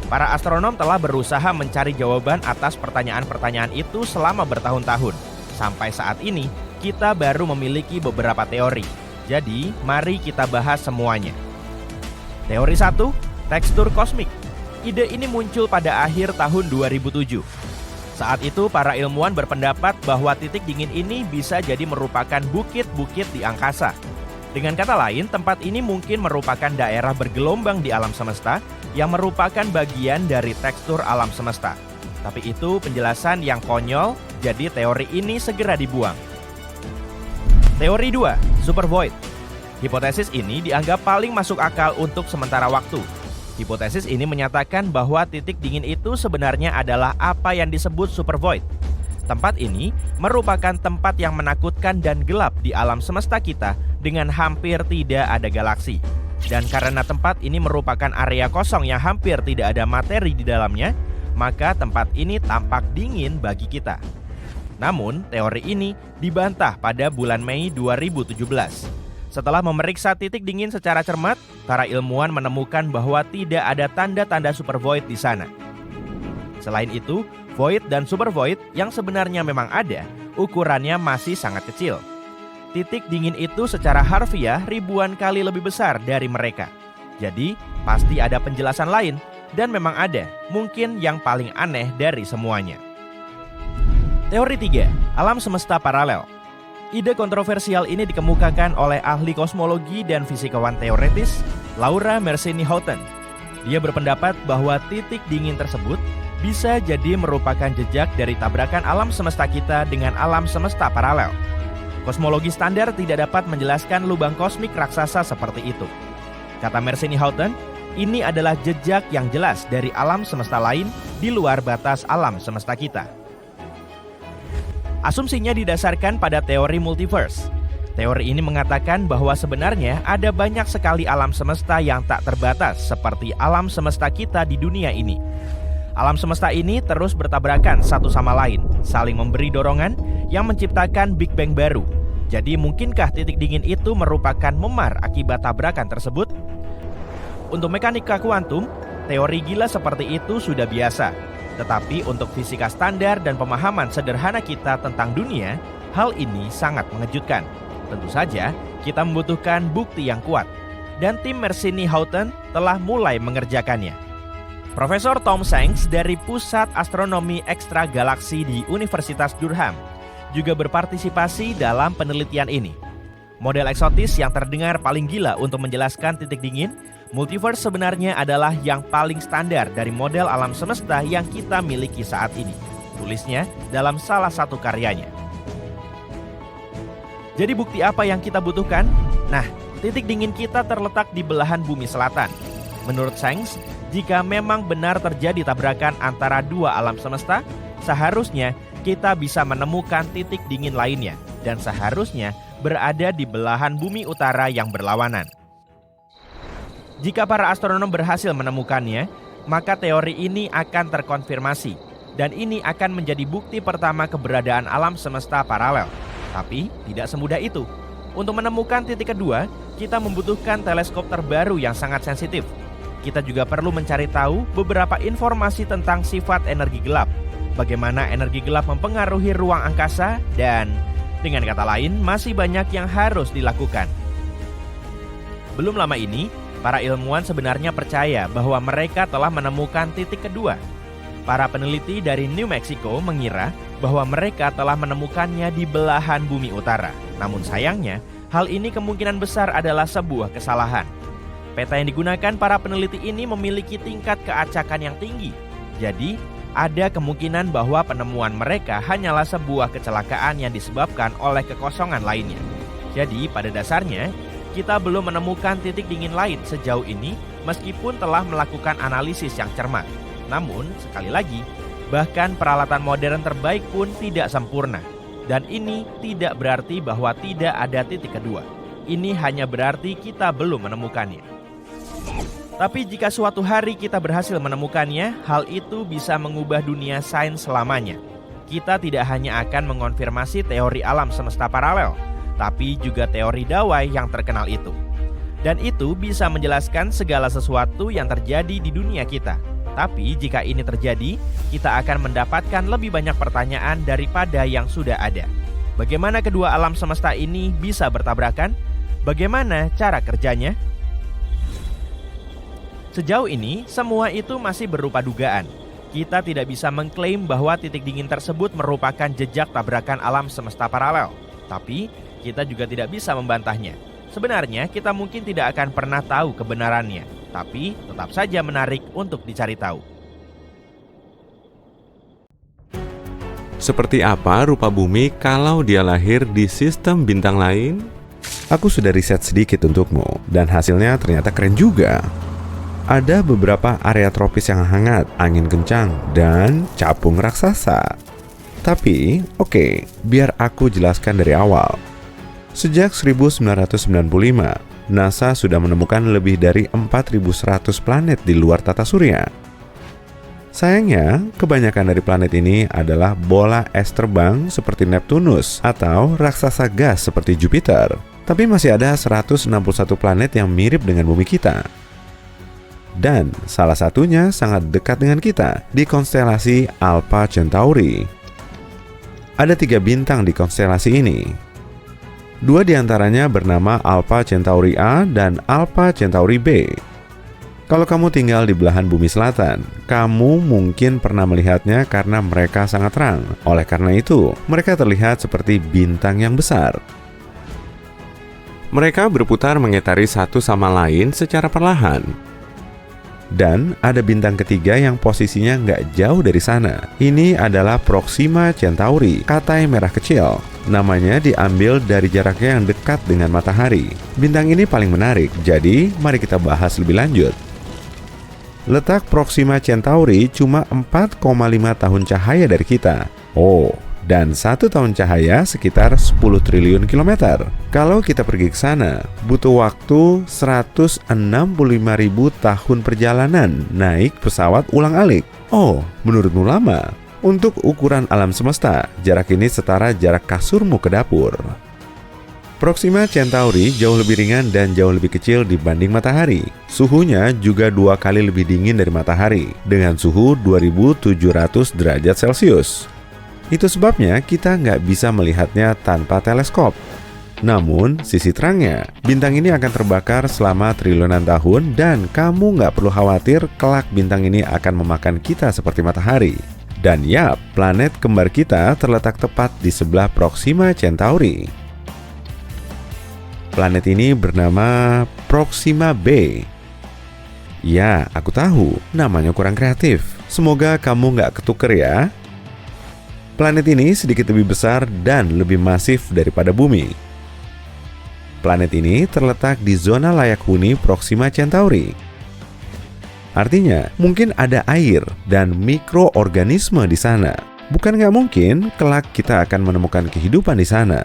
Para astronom telah berusaha mencari jawaban atas pertanyaan-pertanyaan itu selama bertahun-tahun. Sampai saat ini, kita baru memiliki beberapa teori. Jadi, mari kita bahas semuanya. Teori 1, tekstur kosmik. Ide ini muncul pada akhir tahun 2007. Saat itu, para ilmuwan berpendapat bahwa titik dingin ini bisa jadi merupakan bukit-bukit di angkasa. Dengan kata lain, tempat ini mungkin merupakan daerah bergelombang di alam semesta yang merupakan bagian dari tekstur alam semesta. Tapi itu penjelasan yang konyol, jadi teori ini segera dibuang. Teori 2, supervoid. Hipotesis ini dianggap paling masuk akal untuk sementara waktu. Hipotesis ini menyatakan bahwa titik dingin itu sebenarnya adalah apa yang disebut supervoid. Tempat ini merupakan tempat yang menakutkan dan gelap di alam semesta kita dengan hampir tidak ada galaksi. Dan karena tempat ini merupakan area kosong yang hampir tidak ada materi di dalamnya, maka tempat ini tampak dingin bagi kita. Namun, teori ini dibantah pada bulan Mei 2017. Setelah memeriksa titik dingin secara cermat, para ilmuwan menemukan bahwa tidak ada tanda-tanda supervoid di sana. Selain itu, void dan supervoid yang sebenarnya memang ada, ukurannya masih sangat kecil. Titik dingin itu secara harfiah ribuan kali lebih besar dari mereka. Jadi, pasti ada penjelasan lain, dan memang ada, mungkin yang paling aneh dari semuanya. Teori 3, alam semesta paralel. Ide kontroversial ini dikemukakan oleh ahli kosmologi dan fisikawan teoretis Laura Mersini-Houghton. Dia berpendapat bahwa titik dingin tersebut bisa jadi merupakan jejak dari tabrakan alam semesta kita dengan alam semesta paralel. Kosmologi standar tidak dapat menjelaskan lubang kosmik raksasa seperti itu. Kata Mersini-Houghton, ini adalah jejak yang jelas dari alam semesta lain di luar batas alam semesta kita. Asumsinya didasarkan pada teori multiverse. Teori ini mengatakan bahwa sebenarnya ada banyak sekali alam semesta yang tak terbatas seperti alam semesta kita di dunia ini. Alam semesta ini terus bertabrakan satu sama lain, saling memberi dorongan yang menciptakan Big Bang baru. Jadi mungkinkah titik dingin itu merupakan memar akibat tabrakan tersebut? Untuk mekanika kuantum, teori gila seperti itu sudah biasa. Tetapi untuk fisika standar dan pemahaman sederhana kita tentang dunia, hal ini sangat mengejutkan. Tentu saja, kita membutuhkan bukti yang kuat. Dan tim Mersini-Houghton telah mulai mengerjakannya. Profesor Tom Shanks dari Pusat Astronomi Ekstra Galaksi di Universitas Durham juga berpartisipasi dalam penelitian ini. Model eksotis yang terdengar paling gila untuk menjelaskan titik dingin, multiverse sebenarnya adalah yang paling standar dari model alam semesta yang kita miliki saat ini. Tulisnya dalam salah satu karyanya. Jadi bukti apa yang kita butuhkan? Nah, titik dingin kita terletak di belahan bumi selatan. Menurut Shanks, jika memang benar terjadi tabrakan antara dua alam semesta, seharusnya kita bisa menemukan titik dingin lainnya dan seharusnya berada di belahan bumi utara yang berlawanan. Jika para astronom berhasil menemukannya, maka teori ini akan terkonfirmasi dan ini akan menjadi bukti pertama keberadaan alam semesta paralel. Tapi tidak semudah itu. Untuk menemukan titik kedua, kita membutuhkan teleskop terbaru yang sangat sensitif. Kita juga perlu mencari tahu beberapa informasi tentang sifat energi gelap, bagaimana energi gelap mempengaruhi ruang angkasa, dan dengan kata lain, masih banyak yang harus dilakukan. Belum lama ini, para ilmuwan sebenarnya percaya bahwa mereka telah menemukan titik kedua. Para peneliti dari New Mexico mengira bahwa mereka telah menemukannya di belahan bumi utara. Namun sayangnya, hal ini kemungkinan besar adalah sebuah kesalahan. Peta yang digunakan para peneliti ini memiliki tingkat keacakan yang tinggi. Jadi, ada kemungkinan bahwa penemuan mereka hanyalah sebuah kecelakaan yang disebabkan oleh kekosongan lainnya. Jadi, pada dasarnya, kita belum menemukan titik dingin lain sejauh ini meskipun telah melakukan analisis yang cermat. Namun, sekali lagi, bahkan peralatan modern terbaik pun tidak sempurna. Dan ini tidak berarti bahwa tidak ada titik kedua. Ini hanya berarti kita belum menemukannya. Tapi jika suatu hari kita berhasil menemukannya, hal itu bisa mengubah dunia sains selamanya. Kita tidak hanya akan mengonfirmasi teori alam semesta paralel, tapi juga teori Dawai yang terkenal itu. Dan itu bisa menjelaskan segala sesuatu yang terjadi di dunia kita. Tapi jika ini terjadi, kita akan mendapatkan lebih banyak pertanyaan daripada yang sudah ada. Bagaimana kedua alam semesta ini bisa bertabrakan? Bagaimana cara kerjanya? Sejauh ini, semua itu masih berupa dugaan. Kita tidak bisa mengklaim bahwa titik dingin tersebut merupakan jejak tabrakan alam semesta paralel. Tapi, kita juga tidak bisa membantahnya. Sebenarnya, kita mungkin tidak akan pernah tahu kebenarannya. Tapi, tetap saja menarik untuk dicari tahu. Seperti apa rupa bumi kalau dia lahir di sistem bintang lain? Aku sudah riset sedikit untukmu, dan hasilnya ternyata keren juga. Ada beberapa area tropis yang hangat, angin kencang, dan capung raksasa. Tapi, oke, biar aku jelaskan dari awal. Sejak 1995, NASA sudah menemukan lebih dari 4.100 planet di luar tata surya. Sayangnya, kebanyakan dari planet ini adalah bola es terbang seperti Neptunus atau raksasa gas seperti Jupiter. Tapi masih ada 161 planet yang mirip dengan bumi kita. Dan salah satunya sangat dekat dengan kita di konstelasi Alpha Centauri. Ada 3 bintang di konstelasi ini. 2 diantaranya bernama Alpha Centauri A dan Alpha Centauri B. Kalau kamu tinggal di belahan bumi selatan, kamu mungkin pernah melihatnya karena mereka sangat terang. Oleh karena itu, mereka terlihat seperti bintang yang besar. Mereka berputar mengitari satu sama lain secara perlahan. Dan ada bintang ketiga yang posisinya nggak jauh dari sana. Ini adalah Proxima Centauri, katai merah kecil. Namanya diambil dari jaraknya yang dekat dengan matahari. Bintang ini paling menarik, jadi mari kita bahas lebih lanjut. Letak Proxima Centauri cuma 4,5 tahun cahaya dari kita. Oh, dan 1 tahun cahaya sekitar 10 triliun kilometer. Kalau kita pergi ke sana, butuh waktu 165.000 tahun perjalanan naik pesawat ulang-alik. Oh, menurutmu lama? Untuk ukuran alam semesta, jarak ini setara jarak kasurmu ke dapur. Proxima Centauri jauh lebih ringan dan jauh lebih kecil dibanding matahari. Suhunya juga 2 kali lebih dingin dari matahari, dengan suhu 2700 derajat Celcius. Itu sebabnya kita nggak bisa melihatnya tanpa teleskop. Namun, sisi terangnya, bintang ini akan terbakar selama triliunan tahun dan kamu nggak perlu khawatir kelak bintang ini akan memakan kita seperti matahari. Dan yap, planet kembar kita terletak tepat di sebelah Proxima Centauri. Planet ini bernama Proxima B. Ya, aku tahu, namanya kurang kreatif. Semoga kamu nggak ketuker ya. Planet ini sedikit lebih besar dan lebih masif daripada bumi. Planet ini terletak di zona layak huni Proxima Centauri. Artinya, mungkin ada air dan mikroorganisme di sana. Bukan nggak mungkin kelak kita akan menemukan kehidupan di sana.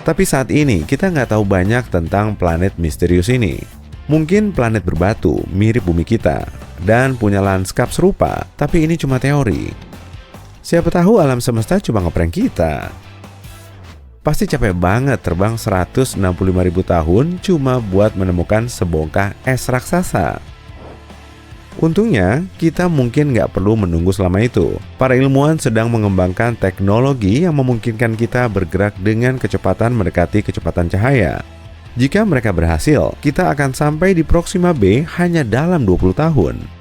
Tapi saat ini kita nggak tahu banyak tentang planet misterius ini. Mungkin planet berbatu mirip bumi kita dan punya lanskap serupa, tapi ini cuma teori. Siapa tahu alam semesta cuma ngeprank kita. Pasti capek banget terbang 165.000 tahun cuma buat menemukan sebongkah es raksasa. Untungnya, kita mungkin nggak perlu menunggu selama itu. Para ilmuwan sedang mengembangkan teknologi yang memungkinkan kita bergerak dengan kecepatan mendekati kecepatan cahaya. Jika mereka berhasil, kita akan sampai di Proxima B hanya dalam 20 tahun.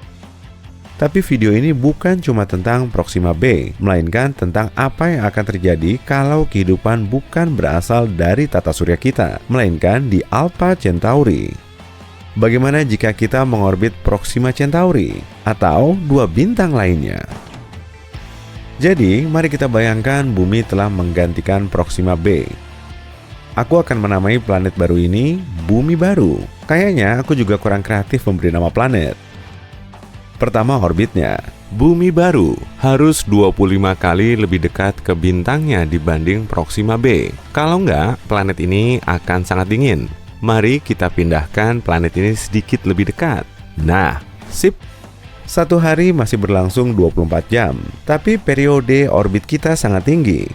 Tapi video ini bukan cuma tentang Proxima B, melainkan tentang apa yang akan terjadi kalau kehidupan bukan berasal dari tata surya kita, melainkan di Alpha Centauri. Bagaimana jika kita mengorbit Proxima Centauri atau dua bintang lainnya? Jadi, mari kita bayangkan bumi telah menggantikan Proxima B. Aku akan menamai planet baru ini Bumi Baru. Kayaknya aku juga kurang kreatif memberi nama planet. Pertama, orbitnya. Bumi Baru harus 25 kali lebih dekat ke bintangnya dibanding Proxima B. Kalau enggak, planet ini akan sangat dingin. Mari kita pindahkan planet ini sedikit lebih dekat. Nah, sip. Satu hari masih berlangsung 24 jam, tapi periode orbit kita sangat tinggi.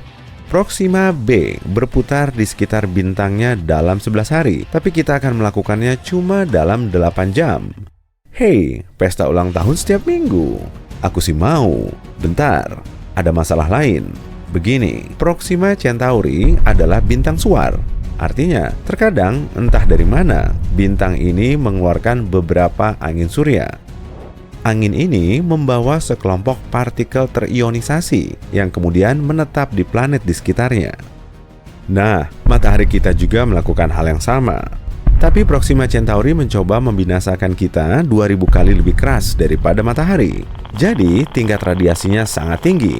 Proxima B berputar di sekitar bintangnya dalam 11 hari, tapi kita akan melakukannya cuma dalam 8 jam. Hei, pesta ulang tahun setiap minggu. Aku sih mau. Bentar, ada masalah lain. Begini, Proxima Centauri adalah bintang suar. Artinya, terkadang entah dari mana, bintang ini mengeluarkan beberapa angin surya. Angin ini membawa sekelompok partikel terionisasi yang kemudian menetap di planet di sekitarnya. Nah, matahari kita juga melakukan hal yang sama. Tapi Proxima Centauri mencoba membinasakan kita 2000 kali lebih keras daripada matahari. Jadi, tingkat radiasinya sangat tinggi.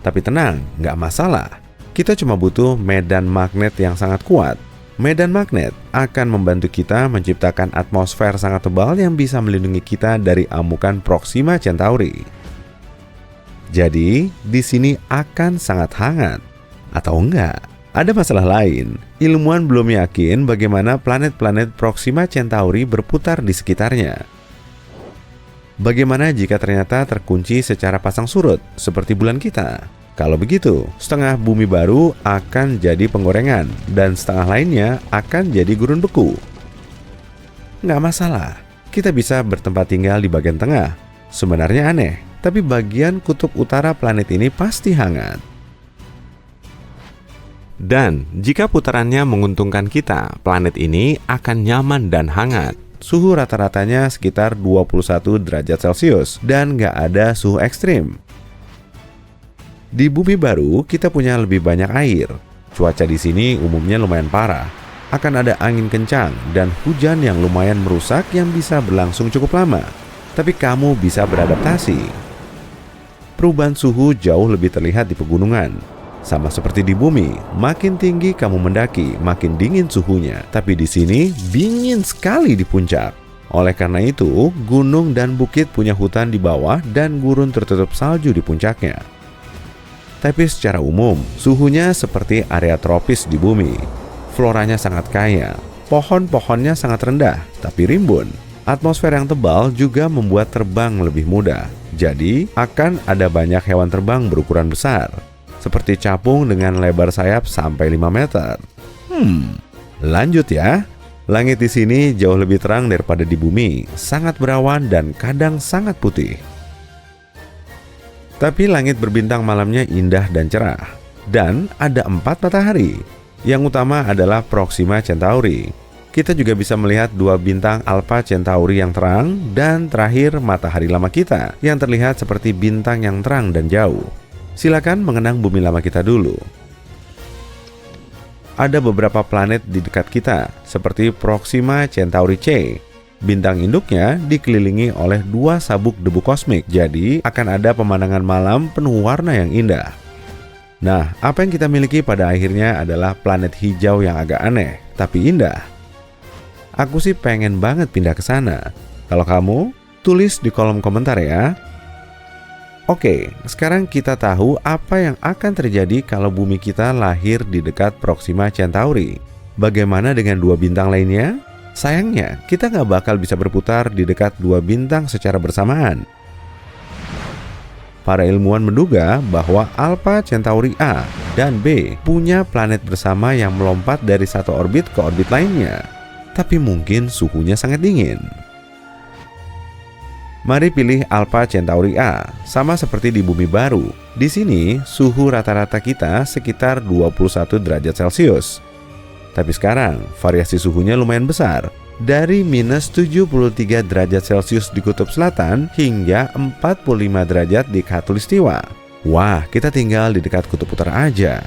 Tapi tenang, nggak masalah. Kita cuma butuh medan magnet yang sangat kuat. Medan magnet akan membantu kita menciptakan atmosfer sangat tebal yang bisa melindungi kita dari amukan Proxima Centauri. Jadi, di sini akan sangat hangat. Atau enggak? Ada masalah lain. Ilmuwan belum yakin bagaimana planet-planet Proxima Centauri berputar di sekitarnya. Bagaimana jika ternyata terkunci secara pasang surut, seperti bulan kita? Kalau begitu, setengah bumi baru akan jadi penggorengan, dan setengah lainnya akan jadi gurun beku. Nggak masalah, kita bisa bertempat tinggal di bagian tengah. Sebenarnya aneh, tapi bagian kutub utara planet ini pasti hangat. Dan jika putarannya menguntungkan kita, planet ini akan nyaman dan hangat. Suhu rata-ratanya sekitar 21 derajat Celcius dan nggak ada suhu ekstrim. Di bumi baru, kita punya lebih banyak air. Cuaca di sini umumnya lumayan parah. Akan ada angin kencang dan hujan yang lumayan merusak yang bisa berlangsung cukup lama. Tapi kamu bisa beradaptasi. Perubahan suhu jauh lebih terlihat di pegunungan. Sama seperti di bumi, makin tinggi kamu mendaki, makin dingin suhunya. Tapi di sini dingin sekali di puncak. Oleh karena itu, gunung dan bukit punya hutan di bawah dan gurun tertutup salju di puncaknya. Tapi secara umum, suhunya seperti area tropis di bumi. Floranya sangat kaya, pohon-pohonnya sangat rendah, tapi rimbun. Atmosfer yang tebal juga membuat terbang lebih mudah. Jadi, akan ada banyak hewan terbang berukuran besar. Seperti capung dengan lebar sayap sampai 5 meter. Lanjut ya. Langit di sini jauh lebih terang daripada di bumi, sangat berawan dan kadang sangat putih. Tapi langit berbintang malamnya indah dan cerah. Dan ada 4 matahari. Yang utama adalah Proxima Centauri. Kita juga bisa melihat 2 bintang Alpha Centauri yang terang, dan terakhir matahari lama kita yang terlihat seperti bintang yang terang dan jauh. Silakan mengenang bumi lama kita dulu. Ada beberapa planet di dekat kita, seperti Proxima Centauri C. Bintang induknya dikelilingi oleh 2 sabuk debu kosmik, jadi akan ada pemandangan malam penuh warna yang indah. Nah, apa yang kita miliki pada akhirnya adalah planet hijau yang agak aneh, tapi indah. Aku sih pengen banget pindah ke sana. Kalau kamu, tulis di kolom komentar ya. Oke, sekarang kita tahu apa yang akan terjadi kalau bumi kita lahir di dekat Proxima Centauri. Bagaimana dengan 2 bintang lainnya? Sayangnya, kita nggak bakal bisa berputar di dekat 2 bintang secara bersamaan. para ilmuwan menduga bahwa Alpha Centauri A dan B punya planet bersama yang melompat dari satu orbit ke orbit lainnya. Tapi mungkin suhunya sangat dingin. Mari pilih Alpha Centauri A, sama seperti di bumi baru. Di sini, suhu rata-rata kita sekitar 21 derajat Celcius. Tapi sekarang, variasi suhunya lumayan besar. Dari minus 73 derajat Celcius di kutub selatan hingga 45 derajat di khatulistiwa. Wah, kita tinggal di dekat kutub utara aja.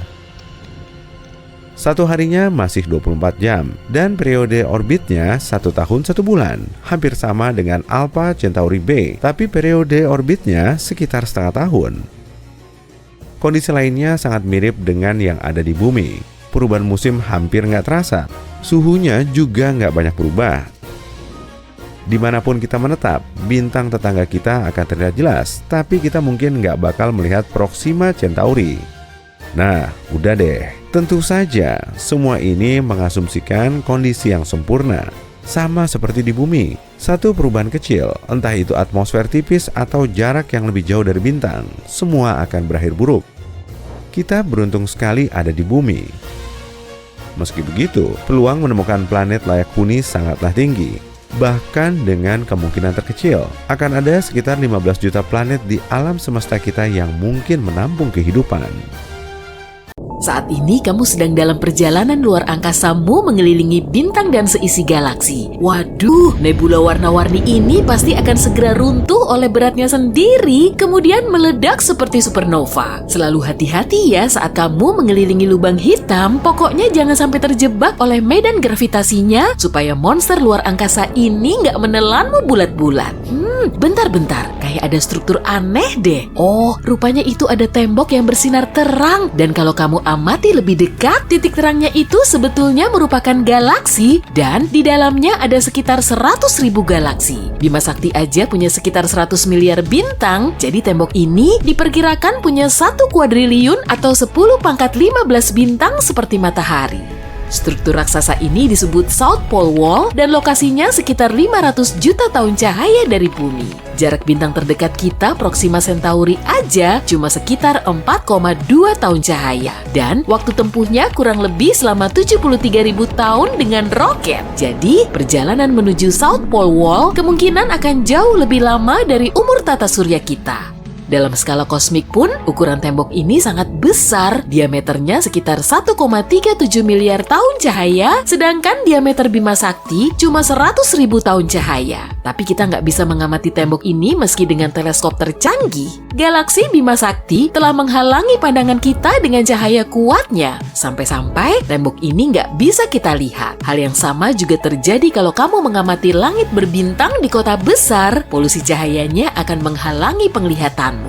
Satu harinya masih 24 jam dan periode orbitnya 1 tahun 1 bulan. Hampir sama dengan Alpha Centauri B, tapi periode orbitnya sekitar setengah tahun. Kondisi lainnya sangat mirip dengan yang ada di bumi. Perubahan musim hampir nggak terasa. Suhunya juga nggak banyak berubah. Dimanapun kita menetap, bintang tetangga kita akan terlihat jelas, tapi kita mungkin nggak bakal melihat Proxima Centauri. Nah, udah deh. Tentu saja, semua ini mengasumsikan kondisi yang sempurna. Sama seperti di bumi, satu perubahan kecil, entah itu atmosfer tipis atau jarak yang lebih jauh dari bintang, semua akan berakhir buruk. Kita beruntung sekali ada di bumi. Meski begitu, peluang menemukan planet layak huni sangatlah tinggi. Bahkan dengan kemungkinan terkecil, akan ada sekitar 15 juta planet di alam semesta kita yang mungkin menampung kehidupan. Saat ini kamu sedang dalam perjalanan luar angkasamu mengelilingi bintang dan seisi galaksi. Waduh, nebula warna-warni ini pasti akan segera runtuh oleh beratnya sendiri, kemudian meledak seperti supernova. Selalu hati-hati ya saat kamu mengelilingi lubang hitam, pokoknya jangan sampai terjebak oleh medan gravitasinya supaya monster luar angkasa ini nggak menelanmu bulat-bulat. Bentar-bentar, kayak ada struktur aneh deh. Oh, rupanya itu ada tembok yang bersinar terang. Dan kalau kamu amati lebih dekat, titik terangnya itu sebetulnya merupakan galaksi. Dan di dalamnya ada sekitar 100.000 galaksi. Bima Sakti aja punya sekitar 100 miliar bintang. Jadi tembok ini diperkirakan punya 1 kuadriliun atau 10 pangkat 15 bintang seperti matahari. Struktur raksasa ini disebut South Pole Wall dan lokasinya sekitar 500 juta tahun cahaya dari bumi. Jarak bintang terdekat kita, Proxima Centauri aja, cuma sekitar 4,2 tahun cahaya. Dan waktu tempuhnya kurang lebih selama 73.000 tahun dengan roket. Jadi, perjalanan menuju South Pole Wall kemungkinan akan jauh lebih lama dari umur tata surya kita. Dalam skala kosmik pun, ukuran tembok ini sangat besar, diameternya sekitar 1,37 miliar tahun cahaya, sedangkan diameter Bima Sakti cuma 100.000 tahun cahaya. Tapi kita nggak bisa mengamati tembok ini meski dengan teleskop tercanggih. Galaksi Bima Sakti telah menghalangi pandangan kita dengan cahaya kuatnya, sampai-sampai tembok ini nggak bisa kita lihat. Hal yang sama juga terjadi kalau kamu mengamati langit berbintang di kota besar, polusi cahayanya akan menghalangi penglihatan.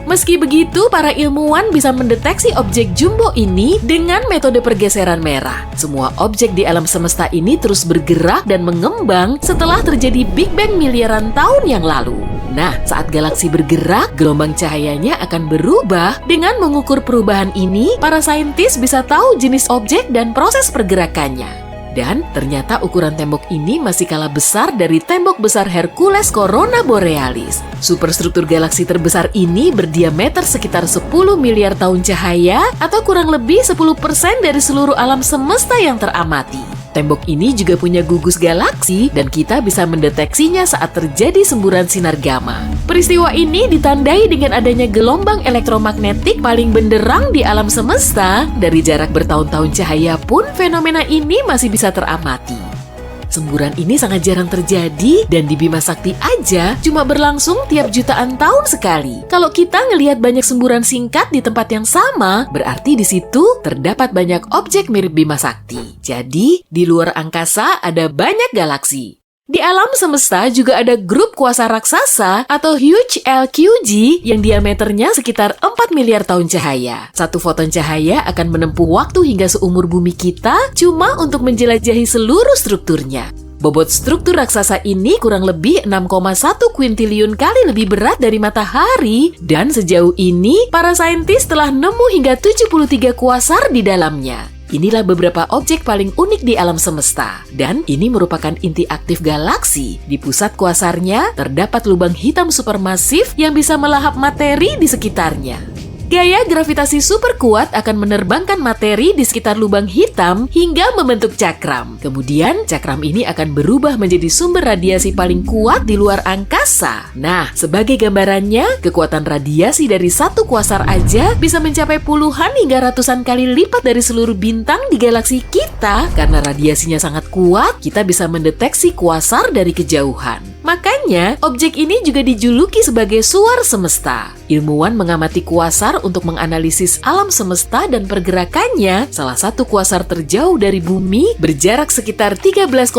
Meski begitu, para ilmuwan bisa mendeteksi objek jumbo ini dengan metode pergeseran merah. Semua objek di alam semesta ini terus bergerak dan mengembang setelah terjadi Big Bang miliaran tahun yang lalu. Nah, saat galaksi bergerak, gelombang cahayanya akan berubah. Dengan mengukur perubahan ini, para saintis bisa tahu jenis objek dan proses pergerakannya. Dan ternyata ukuran tembok ini masih kalah besar dari tembok besar Hercules Corona Borealis. Superstruktur galaksi terbesar ini berdiameter sekitar 10 miliar tahun cahaya atau kurang lebih 10% dari seluruh alam semesta yang teramati. Tembok ini juga punya gugus galaksi dan kita bisa mendeteksinya saat terjadi semburan sinar gamma. Peristiwa ini ditandai dengan adanya gelombang elektromagnetik paling benderang di alam semesta. Dari jarak bertahun-tahun cahaya pun fenomena ini masih bisa teramati. Semburan ini sangat jarang terjadi dan di Bima Sakti aja cuma berlangsung tiap jutaan tahun sekali. Kalau kita ngelihat banyak semburan singkat di tempat yang sama, berarti di situ terdapat banyak objek mirip Bima Sakti. Jadi, di luar angkasa ada banyak galaksi. Di alam semesta juga ada grup kuasa raksasa atau Huge LQG yang diameternya sekitar 4 miliar tahun cahaya. Satu foton cahaya akan menempuh waktu hingga seumur bumi kita cuma untuk menjelajahi seluruh strukturnya. Bobot struktur raksasa ini kurang lebih 6,1 kuintiliun kali lebih berat dari matahari dan sejauh ini para saintis telah nemu hingga 73 kuasar di dalamnya. Inilah beberapa objek paling unik di alam semesta. Dan ini merupakan inti aktif galaksi. Di pusat kuasarnya terdapat lubang hitam supermasif yang bisa melahap materi di sekitarnya. Gaya gravitasi super kuat akan menerbangkan materi di sekitar lubang hitam hingga membentuk cakram. Kemudian, cakram ini akan berubah menjadi sumber radiasi paling kuat di luar angkasa. Nah, sebagai gambarannya, kekuatan radiasi dari satu kuasar aja bisa mencapai puluhan hingga ratusan kali lipat dari seluruh bintang di galaksi kita. Karena radiasinya sangat kuat, kita bisa mendeteksi kuasar dari kejauhan. Makanya, objek ini juga dijuluki sebagai suar semesta. Ilmuwan mengamati kuasar untuk menganalisis alam semesta dan pergerakannya. Salah satu kuasar terjauh dari bumi berjarak sekitar 13,1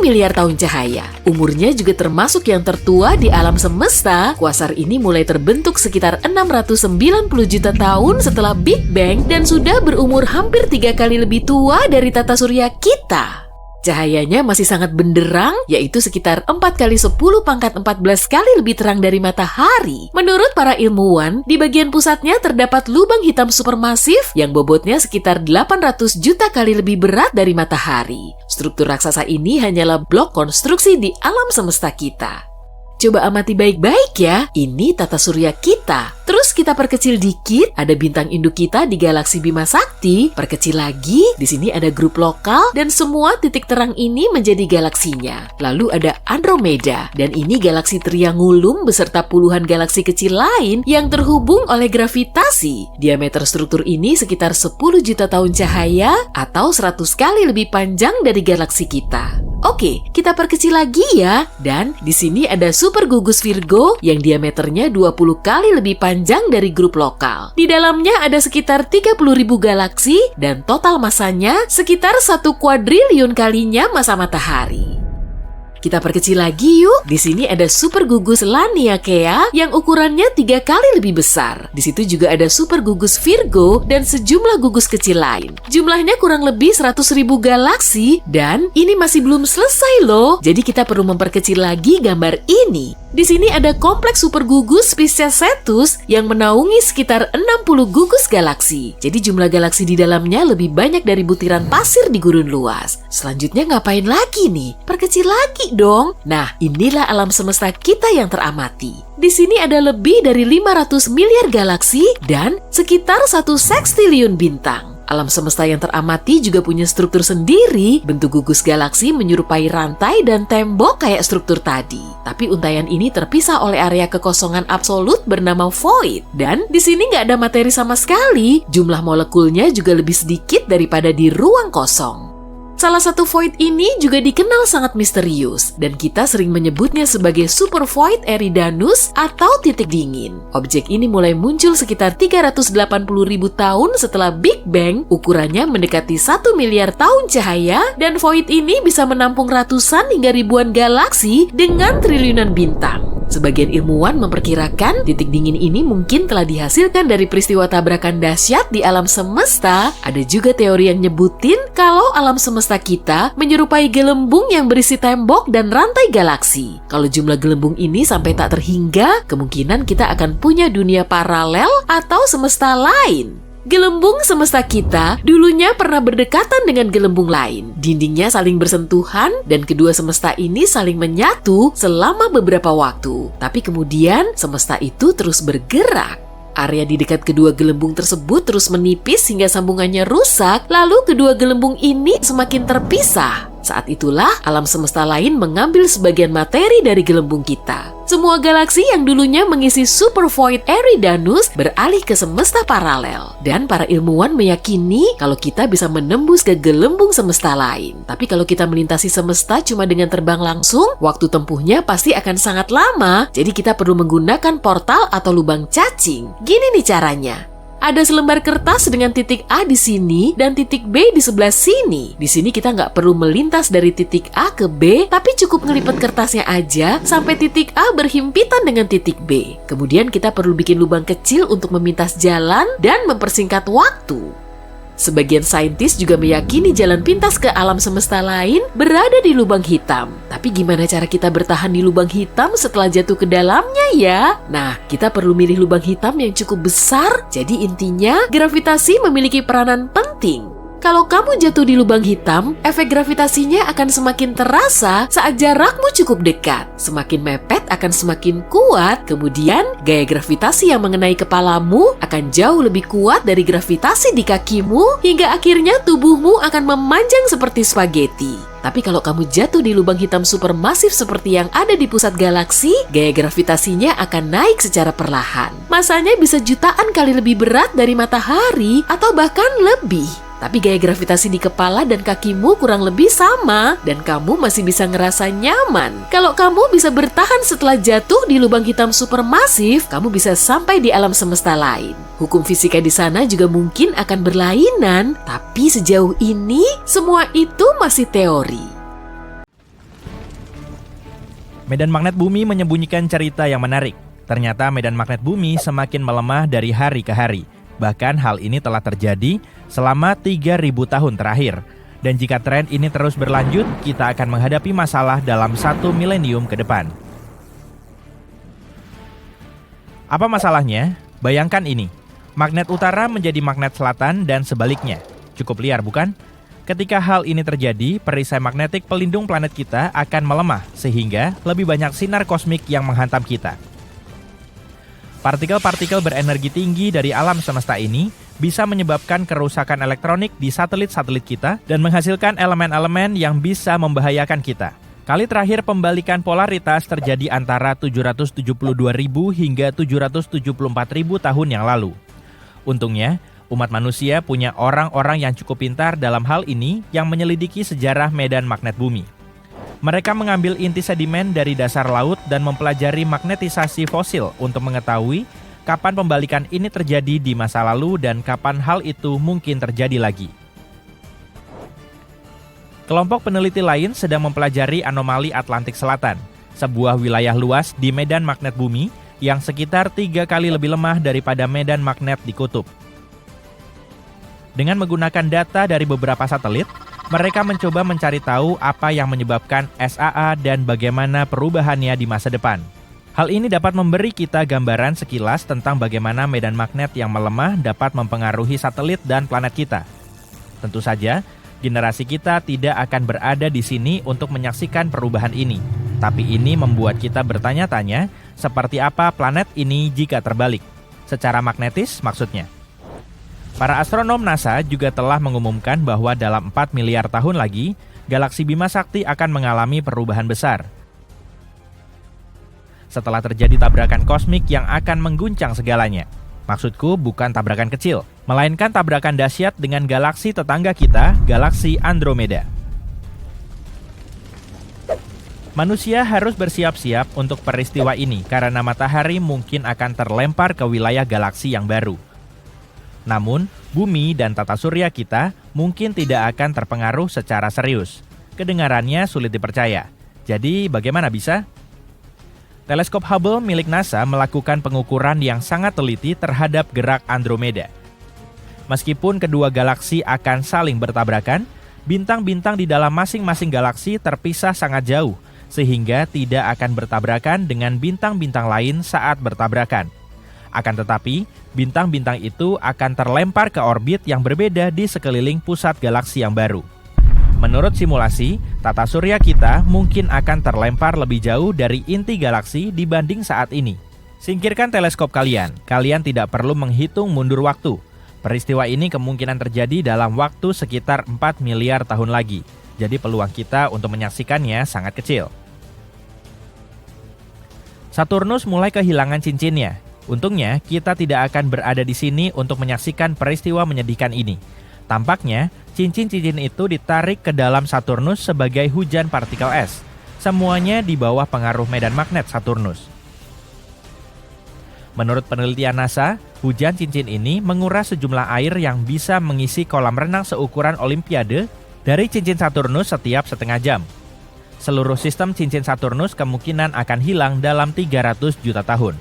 miliar tahun cahaya. Umurnya juga termasuk yang tertua di alam semesta. Kuasar ini mulai terbentuk sekitar 690 juta tahun setelah Big Bang dan sudah berumur hampir 3 kali lebih tua dari tata surya kita. Cahayanya masih sangat benderang, yaitu sekitar 4 kali 10 pangkat 14 kali lebih terang dari matahari. Menurut para ilmuwan, di bagian pusatnya terdapat lubang hitam supermasif yang bobotnya sekitar 800 juta kali lebih berat dari matahari. Struktur raksasa ini hanyalah blok konstruksi di alam semesta kita. Coba amati baik-baik ya, ini tata surya kita. Terus kita perkecil dikit, ada bintang induk kita di galaksi Bima Sakti. Perkecil lagi, di sini ada grup lokal dan semua titik terang ini menjadi galaksinya. Lalu ada Andromeda, dan ini galaksi Triangulum beserta puluhan galaksi kecil lain yang terhubung oleh gravitasi. Diameter struktur ini sekitar 10 juta tahun cahaya atau 100 kali lebih panjang dari galaksi kita. Oke, kita perkecil lagi ya. Dan di sini ada super gugus Virgo yang diameternya 20 kali lebih panjang dari grup lokal. Di dalamnya ada sekitar 30.000 galaksi dan total masanya sekitar 1 kuadriliun kalinya massa matahari. Kita perkecil lagi yuk. Di sini ada super gugus Laniakea yang ukurannya 3 kali lebih besar. Di situ juga ada super gugus Virgo dan sejumlah gugus kecil lain. Jumlahnya kurang lebih 100.000 galaksi dan ini masih belum selesai loh. Jadi kita perlu memperkecil lagi gambar ini. Di sini ada kompleks super gugus Pisces Cetus yang menaungi sekitar 60 gugus galaksi. Jadi jumlah galaksi di dalamnya lebih banyak dari butiran pasir di gurun luas. Selanjutnya ngapain lagi nih? Perkecil lagi dong. Nah, inilah alam semesta kita yang teramati. Di sini ada lebih dari 500 miliar galaksi dan sekitar 1 sekstiliun bintang. Alam semesta yang teramati juga punya struktur sendiri. Bentuk gugus galaksi menyerupai rantai dan tembok kayak struktur tadi. Tapi untaian ini terpisah oleh area kekosongan absolut bernama void. Dan di sini nggak ada materi sama sekali. Jumlah molekulnya juga lebih sedikit daripada di ruang kosong. Salah satu void ini juga dikenal sangat misterius dan kita sering menyebutnya sebagai super void Eridanus atau titik dingin. Objek ini mulai muncul sekitar 380.000 tahun setelah Big Bang, ukurannya mendekati 1 miliar tahun cahaya dan void ini bisa menampung ratusan hingga ribuan galaksi dengan triliunan bintang. Sebagian ilmuwan memperkirakan titik dingin ini mungkin telah dihasilkan dari peristiwa tabrakan dahsyat di alam semesta. Ada juga teori yang nyebutin kalau alam semesta kita menyerupai gelembung yang berisi tembok dan rantai galaksi. Kalau jumlah gelembung ini sampai tak terhingga, kemungkinan kita akan punya dunia paralel atau semesta lain. Gelembung semesta kita dulunya pernah berdekatan dengan gelembung lain. Dindingnya saling bersentuhan dan kedua semesta ini saling menyatu selama beberapa waktu. Tapi kemudian semesta itu terus bergerak. Area di dekat kedua gelembung tersebut terus menipis hingga sambungannya rusak, lalu kedua gelembung ini semakin terpisah. Saat itulah alam semesta lain mengambil sebagian materi dari gelembung kita. Semua galaksi yang dulunya mengisi super void Eridanus beralih ke semesta paralel. Dan para ilmuwan meyakini kalau kita bisa menembus ke gelembung semesta lain. Tapi kalau kita melintasi semesta cuma dengan terbang langsung, waktu tempuhnya pasti akan sangat lama. Jadi kita perlu menggunakan portal atau lubang cacing. Gini nih caranya. Ada selembar kertas dengan titik A di sini dan titik B di sebelah sini. Di sini kita nggak perlu melintas dari titik A ke B, tapi cukup ngelipat kertasnya aja sampai titik A berhimpitan dengan titik B. Kemudian kita perlu bikin lubang kecil untuk memintas jalan dan mempersingkat waktu. Sebagian saintis juga meyakini jalan pintas ke alam semesta lain berada di lubang hitam. Tapi gimana cara kita bertahan di lubang hitam setelah jatuh ke dalamnya ya? Nah, kita perlu milih lubang hitam yang cukup besar. Jadi intinya, gravitasi memiliki peranan penting. Kalau kamu jatuh di lubang hitam, efek gravitasinya akan semakin terasa saat jarakmu cukup dekat. Semakin mepet akan semakin kuat, kemudian gaya gravitasi yang mengenai kepalamu akan jauh lebih kuat dari gravitasi di kakimu, hingga akhirnya tubuhmu akan memanjang seperti spaghetti. Tapi kalau kamu jatuh di lubang hitam supermasif seperti yang ada di pusat galaksi, gaya gravitasinya akan naik secara perlahan. Masanya bisa jutaan kali lebih berat dari matahari atau bahkan lebih. Tapi gaya gravitasi di kepala dan kakimu kurang lebih sama dan kamu masih bisa ngerasa nyaman. Kalau kamu bisa bertahan setelah jatuh di lubang hitam supermasif, kamu bisa sampai di alam semesta lain. Hukum fisika di sana juga mungkin akan berlainan, tapi sejauh ini semua itu masih teori. Medan magnet bumi menyembunyikan cerita yang menarik. Ternyata medan magnet bumi semakin melemah dari hari ke hari. Bahkan hal ini telah terjadi selama 3.000 tahun terakhir. Dan jika tren ini terus berlanjut, kita akan menghadapi masalah dalam 1 milenium ke depan. Apa masalahnya? Bayangkan ini. Magnet utara menjadi magnet selatan dan sebaliknya. Cukup liar bukan? Ketika hal ini terjadi, perisai magnetik pelindung planet kita akan melemah sehingga lebih banyak sinar kosmik yang menghantam kita. Partikel-partikel berenergi tinggi dari alam semesta ini bisa menyebabkan kerusakan elektronik di satelit-satelit kita dan menghasilkan elemen-elemen yang bisa membahayakan kita. Kali terakhir pembalikan polaritas terjadi antara 772.000 hingga 774.000 tahun yang lalu. Untungnya, umat manusia punya orang-orang yang cukup pintar dalam hal ini yang menyelidiki sejarah medan magnet bumi. Mereka mengambil inti sedimen dari dasar laut dan mempelajari magnetisasi fosil untuk mengetahui kapan pembalikan ini terjadi di masa lalu dan kapan hal itu mungkin terjadi lagi. Kelompok peneliti lain sedang mempelajari anomali Atlantik Selatan, sebuah wilayah luas di medan magnet bumi yang sekitar 3 kali lebih lemah daripada medan magnet di kutub. Dengan menggunakan data dari beberapa satelit, mereka mencoba mencari tahu apa yang menyebabkan SAA dan bagaimana perubahannya di masa depan. Hal ini dapat memberi kita gambaran sekilas tentang bagaimana medan magnet yang melemah dapat mempengaruhi satelit dan planet kita. Tentu saja, generasi kita tidak akan berada di sini untuk menyaksikan perubahan ini. Tapi ini membuat kita bertanya-tanya, seperti apa planet ini jika terbalik? Secara magnetis maksudnya. Para astronom NASA juga telah mengumumkan bahwa dalam 4 miliar tahun lagi, galaksi Bima Sakti akan mengalami perubahan besar. Setelah terjadi tabrakan kosmik yang akan mengguncang segalanya. Maksudku bukan tabrakan kecil, melainkan tabrakan dahsyat dengan galaksi tetangga kita, galaksi Andromeda. Manusia harus bersiap-siap untuk peristiwa ini karena matahari mungkin akan terlempar ke wilayah galaksi yang baru. Namun, bumi dan tata surya kita mungkin tidak akan terpengaruh secara serius. Kedengarannya sulit dipercaya. Jadi, bagaimana bisa? Teleskop Hubble milik NASA melakukan pengukuran yang sangat teliti terhadap gerak Andromeda. Meskipun kedua galaksi akan saling bertabrakan, bintang-bintang di dalam masing-masing galaksi terpisah sangat jauh, sehingga tidak akan bertabrakan dengan bintang-bintang lain saat bertabrakan. Akan tetapi, bintang-bintang itu akan terlempar ke orbit yang berbeda di sekeliling pusat galaksi yang baru. Menurut simulasi, tata surya kita mungkin akan terlempar lebih jauh dari inti galaksi dibanding saat ini. Singkirkan teleskop kalian tidak perlu menghitung mundur waktu. Peristiwa ini kemungkinan terjadi dalam waktu sekitar 4 miliar tahun lagi. Jadi peluang kita untuk menyaksikannya sangat kecil. Saturnus mulai kehilangan cincinnya. Untungnya, kita tidak akan berada di sini untuk menyaksikan peristiwa menyedihkan ini. Tampaknya, cincin-cincin itu ditarik ke dalam Saturnus sebagai hujan partikel es. Semuanya di bawah pengaruh medan magnet Saturnus. Menurut penelitian NASA, hujan cincin ini menguras sejumlah air yang bisa mengisi kolam renang seukuran Olimpiade dari cincin Saturnus setiap setengah jam. Seluruh sistem cincin Saturnus kemungkinan akan hilang dalam 300 juta tahun.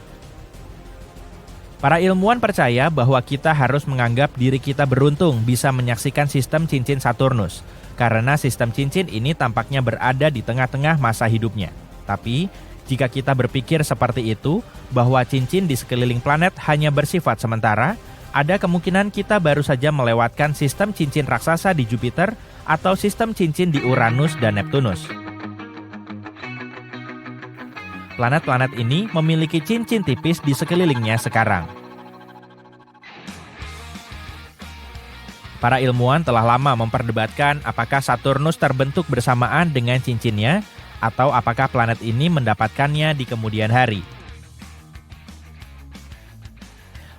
Para ilmuwan percaya bahwa kita harus menganggap diri kita beruntung bisa menyaksikan sistem cincin Saturnus, karena sistem cincin ini tampaknya berada di tengah-tengah masa hidupnya. Tapi, jika kita berpikir seperti itu, bahwa cincin di sekeliling planet hanya bersifat sementara, ada kemungkinan kita baru saja melewatkan sistem cincin raksasa di Jupiter atau sistem cincin di Uranus dan Neptunus. Planet-planet ini memiliki cincin tipis di sekelilingnya sekarang. Para ilmuwan telah lama memperdebatkan apakah Saturnus terbentuk bersamaan dengan cincinnya atau apakah planet ini mendapatkannya di kemudian hari.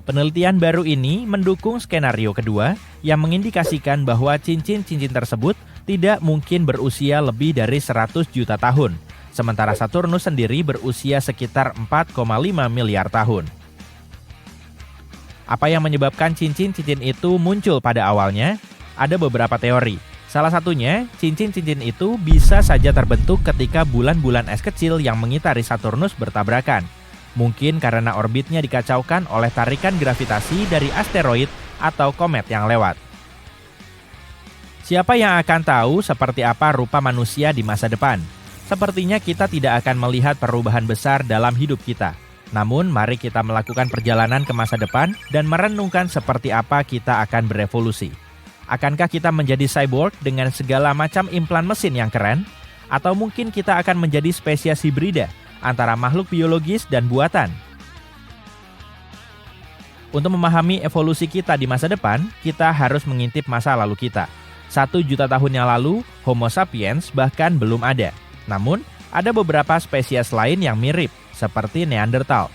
Penelitian baru ini mendukung skenario kedua yang mengindikasikan bahwa cincin-cincin tersebut tidak mungkin berusia lebih dari 100 juta tahun, sementara Saturnus sendiri berusia sekitar 4,5 miliar tahun. Apa yang menyebabkan cincin-cincin itu muncul pada awalnya? Ada beberapa teori. Salah satunya, cincin-cincin itu bisa saja terbentuk ketika bulan-bulan es kecil yang mengitari Saturnus bertabrakan. Mungkin karena orbitnya dikacaukan oleh tarikan gravitasi dari asteroid atau komet yang lewat. Siapa yang akan tahu seperti apa rupa manusia di masa depan? Sepertinya kita tidak akan melihat perubahan besar dalam hidup kita. Namun, mari kita melakukan perjalanan ke masa depan dan merenungkan seperti apa kita akan berevolusi. Akankah kita menjadi cyborg dengan segala macam implan mesin yang keren? Atau mungkin kita akan menjadi spesies hibrida antara makhluk biologis dan buatan? Untuk memahami evolusi kita di masa depan, kita harus mengintip masa lalu kita. 1 juta tahun yang lalu, Homo sapiens bahkan belum ada. Namun, ada beberapa spesies lain yang mirip, seperti Neanderthal.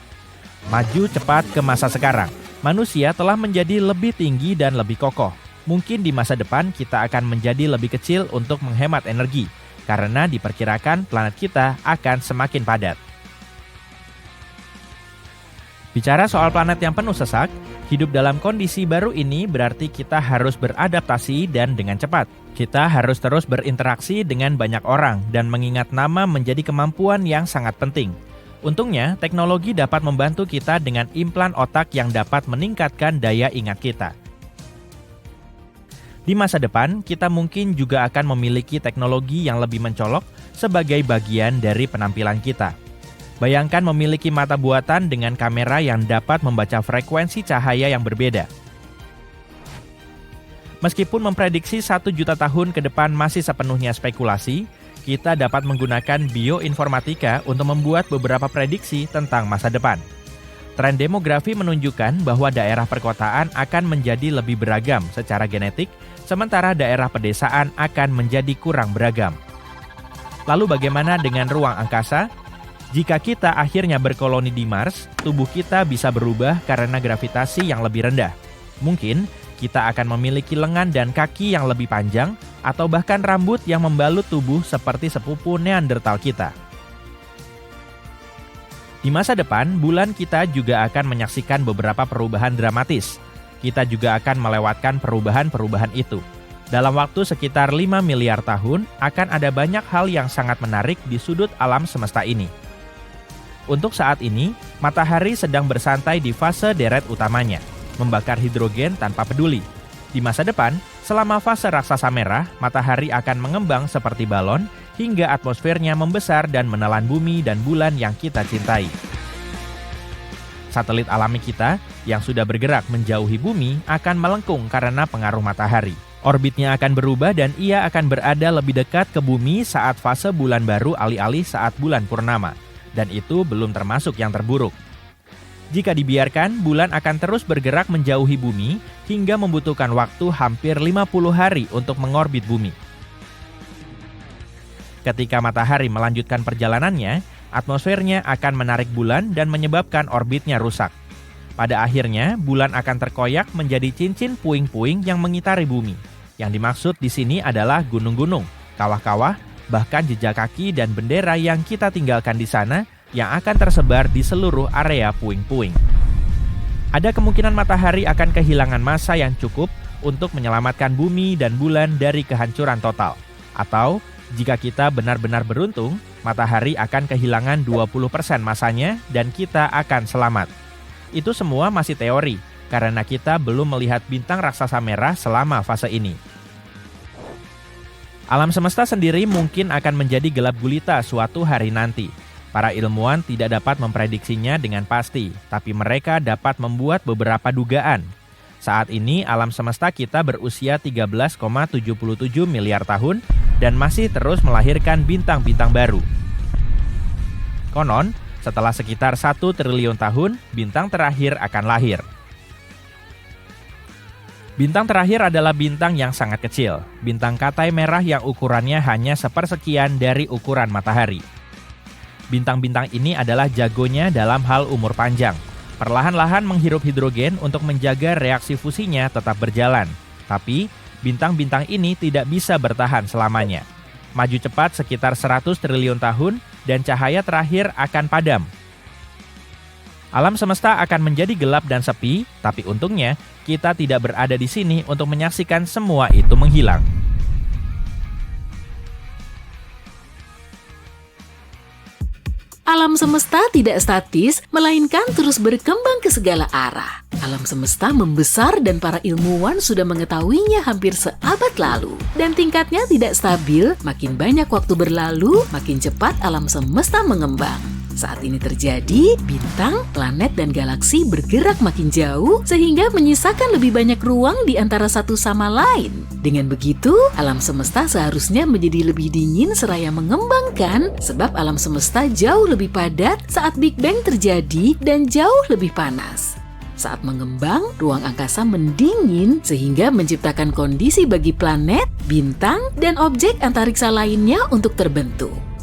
Maju cepat ke masa sekarang. Manusia telah menjadi lebih tinggi dan lebih kokoh. Mungkin di masa depan kita akan menjadi lebih kecil untuk menghemat energi, karena diperkirakan planet kita akan semakin padat. Bicara soal planet yang penuh sesak, hidup dalam kondisi baru ini berarti kita harus beradaptasi dan dengan cepat. Kita harus terus berinteraksi dengan banyak orang dan mengingat nama menjadi kemampuan yang sangat penting. Untungnya, teknologi dapat membantu kita dengan implan otak yang dapat meningkatkan daya ingat kita. Di masa depan, kita mungkin juga akan memiliki teknologi yang lebih mencolok sebagai bagian dari penampilan kita. Bayangkan memiliki mata buatan dengan kamera yang dapat membaca frekuensi cahaya yang berbeda. Meskipun memprediksi 1 juta tahun ke depan masih sepenuhnya spekulasi, kita dapat menggunakan bioinformatika untuk membuat beberapa prediksi tentang masa depan. Tren demografi menunjukkan bahwa daerah perkotaan akan menjadi lebih beragam secara genetik, sementara daerah pedesaan akan menjadi kurang beragam. Lalu bagaimana dengan ruang angkasa? Jika kita akhirnya berkoloni di Mars, tubuh kita bisa berubah karena gravitasi yang lebih rendah. Mungkin kita akan memiliki lengan dan kaki yang lebih panjang, atau bahkan rambut yang membalut tubuh seperti sepupu Neanderthal kita. Di masa depan, bulan kita juga akan menyaksikan beberapa perubahan dramatis. Kita juga akan melewatkan perubahan-perubahan itu. Dalam waktu sekitar 5 miliar tahun, akan ada banyak hal yang sangat menarik di sudut alam semesta ini. Untuk saat ini, matahari sedang bersantai di fase deret utamanya, membakar hidrogen tanpa peduli. Di masa depan, selama fase raksasa merah, matahari akan mengembang seperti balon hingga atmosfernya membesar dan menelan bumi dan bulan yang kita cintai. Satelit alami kita yang sudah bergerak menjauhi bumi akan melengkung karena pengaruh matahari. Orbitnya akan berubah dan ia akan berada lebih dekat ke bumi saat fase bulan baru alih-alih saat bulan purnama. Dan itu belum termasuk yang terburuk. Jika dibiarkan, bulan akan terus bergerak menjauhi bumi hingga membutuhkan waktu hampir 50 hari untuk mengorbit bumi. Ketika matahari melanjutkan perjalanannya, atmosfernya akan menarik bulan dan menyebabkan orbitnya rusak. Pada akhirnya, bulan akan terkoyak menjadi cincin puing-puing yang mengitari bumi. Yang dimaksud di sini adalah gunung-gunung, kawah-kawah, bahkan jejak kaki dan bendera yang kita tinggalkan di sana yang akan tersebar di seluruh area puing-puing. Ada kemungkinan matahari akan kehilangan massa yang cukup untuk menyelamatkan bumi dan bulan dari kehancuran total. Atau, jika kita benar-benar beruntung, matahari akan kehilangan 20% massanya dan kita akan selamat. Itu semua masih teori, karena kita belum melihat bintang raksasa merah selama fase ini. Alam semesta sendiri mungkin akan menjadi gelap gulita suatu hari nanti. Para ilmuwan tidak dapat memprediksinya dengan pasti, tapi mereka dapat membuat beberapa dugaan. Saat ini alam semesta kita berusia 13,77 miliar tahun dan masih terus melahirkan bintang-bintang baru. Konon, setelah sekitar 1 triliun tahun, bintang terakhir akan lahir. Bintang terakhir adalah bintang yang sangat kecil, bintang Katai merah yang ukurannya hanya sepersekian dari ukuran matahari. Bintang-bintang ini adalah jagonya dalam hal umur panjang. Perlahan-lahan menghirup hidrogen untuk menjaga reaksi fusinya tetap berjalan. Tapi, bintang-bintang ini tidak bisa bertahan selamanya. Maju cepat sekitar 100 triliun tahun dan cahaya terakhir akan padam. Alam semesta akan menjadi gelap dan sepi, tapi untungnya kita tidak berada di sini untuk menyaksikan semua itu menghilang. Alam semesta tidak statis, melainkan terus berkembang ke segala arah. Alam semesta membesar dan para ilmuwan sudah mengetahuinya hampir seabad lalu. Dan tingkatnya tidak stabil, makin banyak waktu berlalu, makin cepat alam semesta mengembang. Saat ini terjadi, bintang, planet, dan galaksi bergerak makin jauh sehingga menyisakan lebih banyak ruang di antara satu sama lain. Dengan begitu, alam semesta seharusnya menjadi lebih dingin seraya mengembangkan sebab alam semesta jauh lebih padat saat Big Bang terjadi dan jauh lebih panas. Saat mengembang, ruang angkasa mendingin sehingga menciptakan kondisi bagi planet, bintang, dan objek antariksa lainnya untuk terbentuk.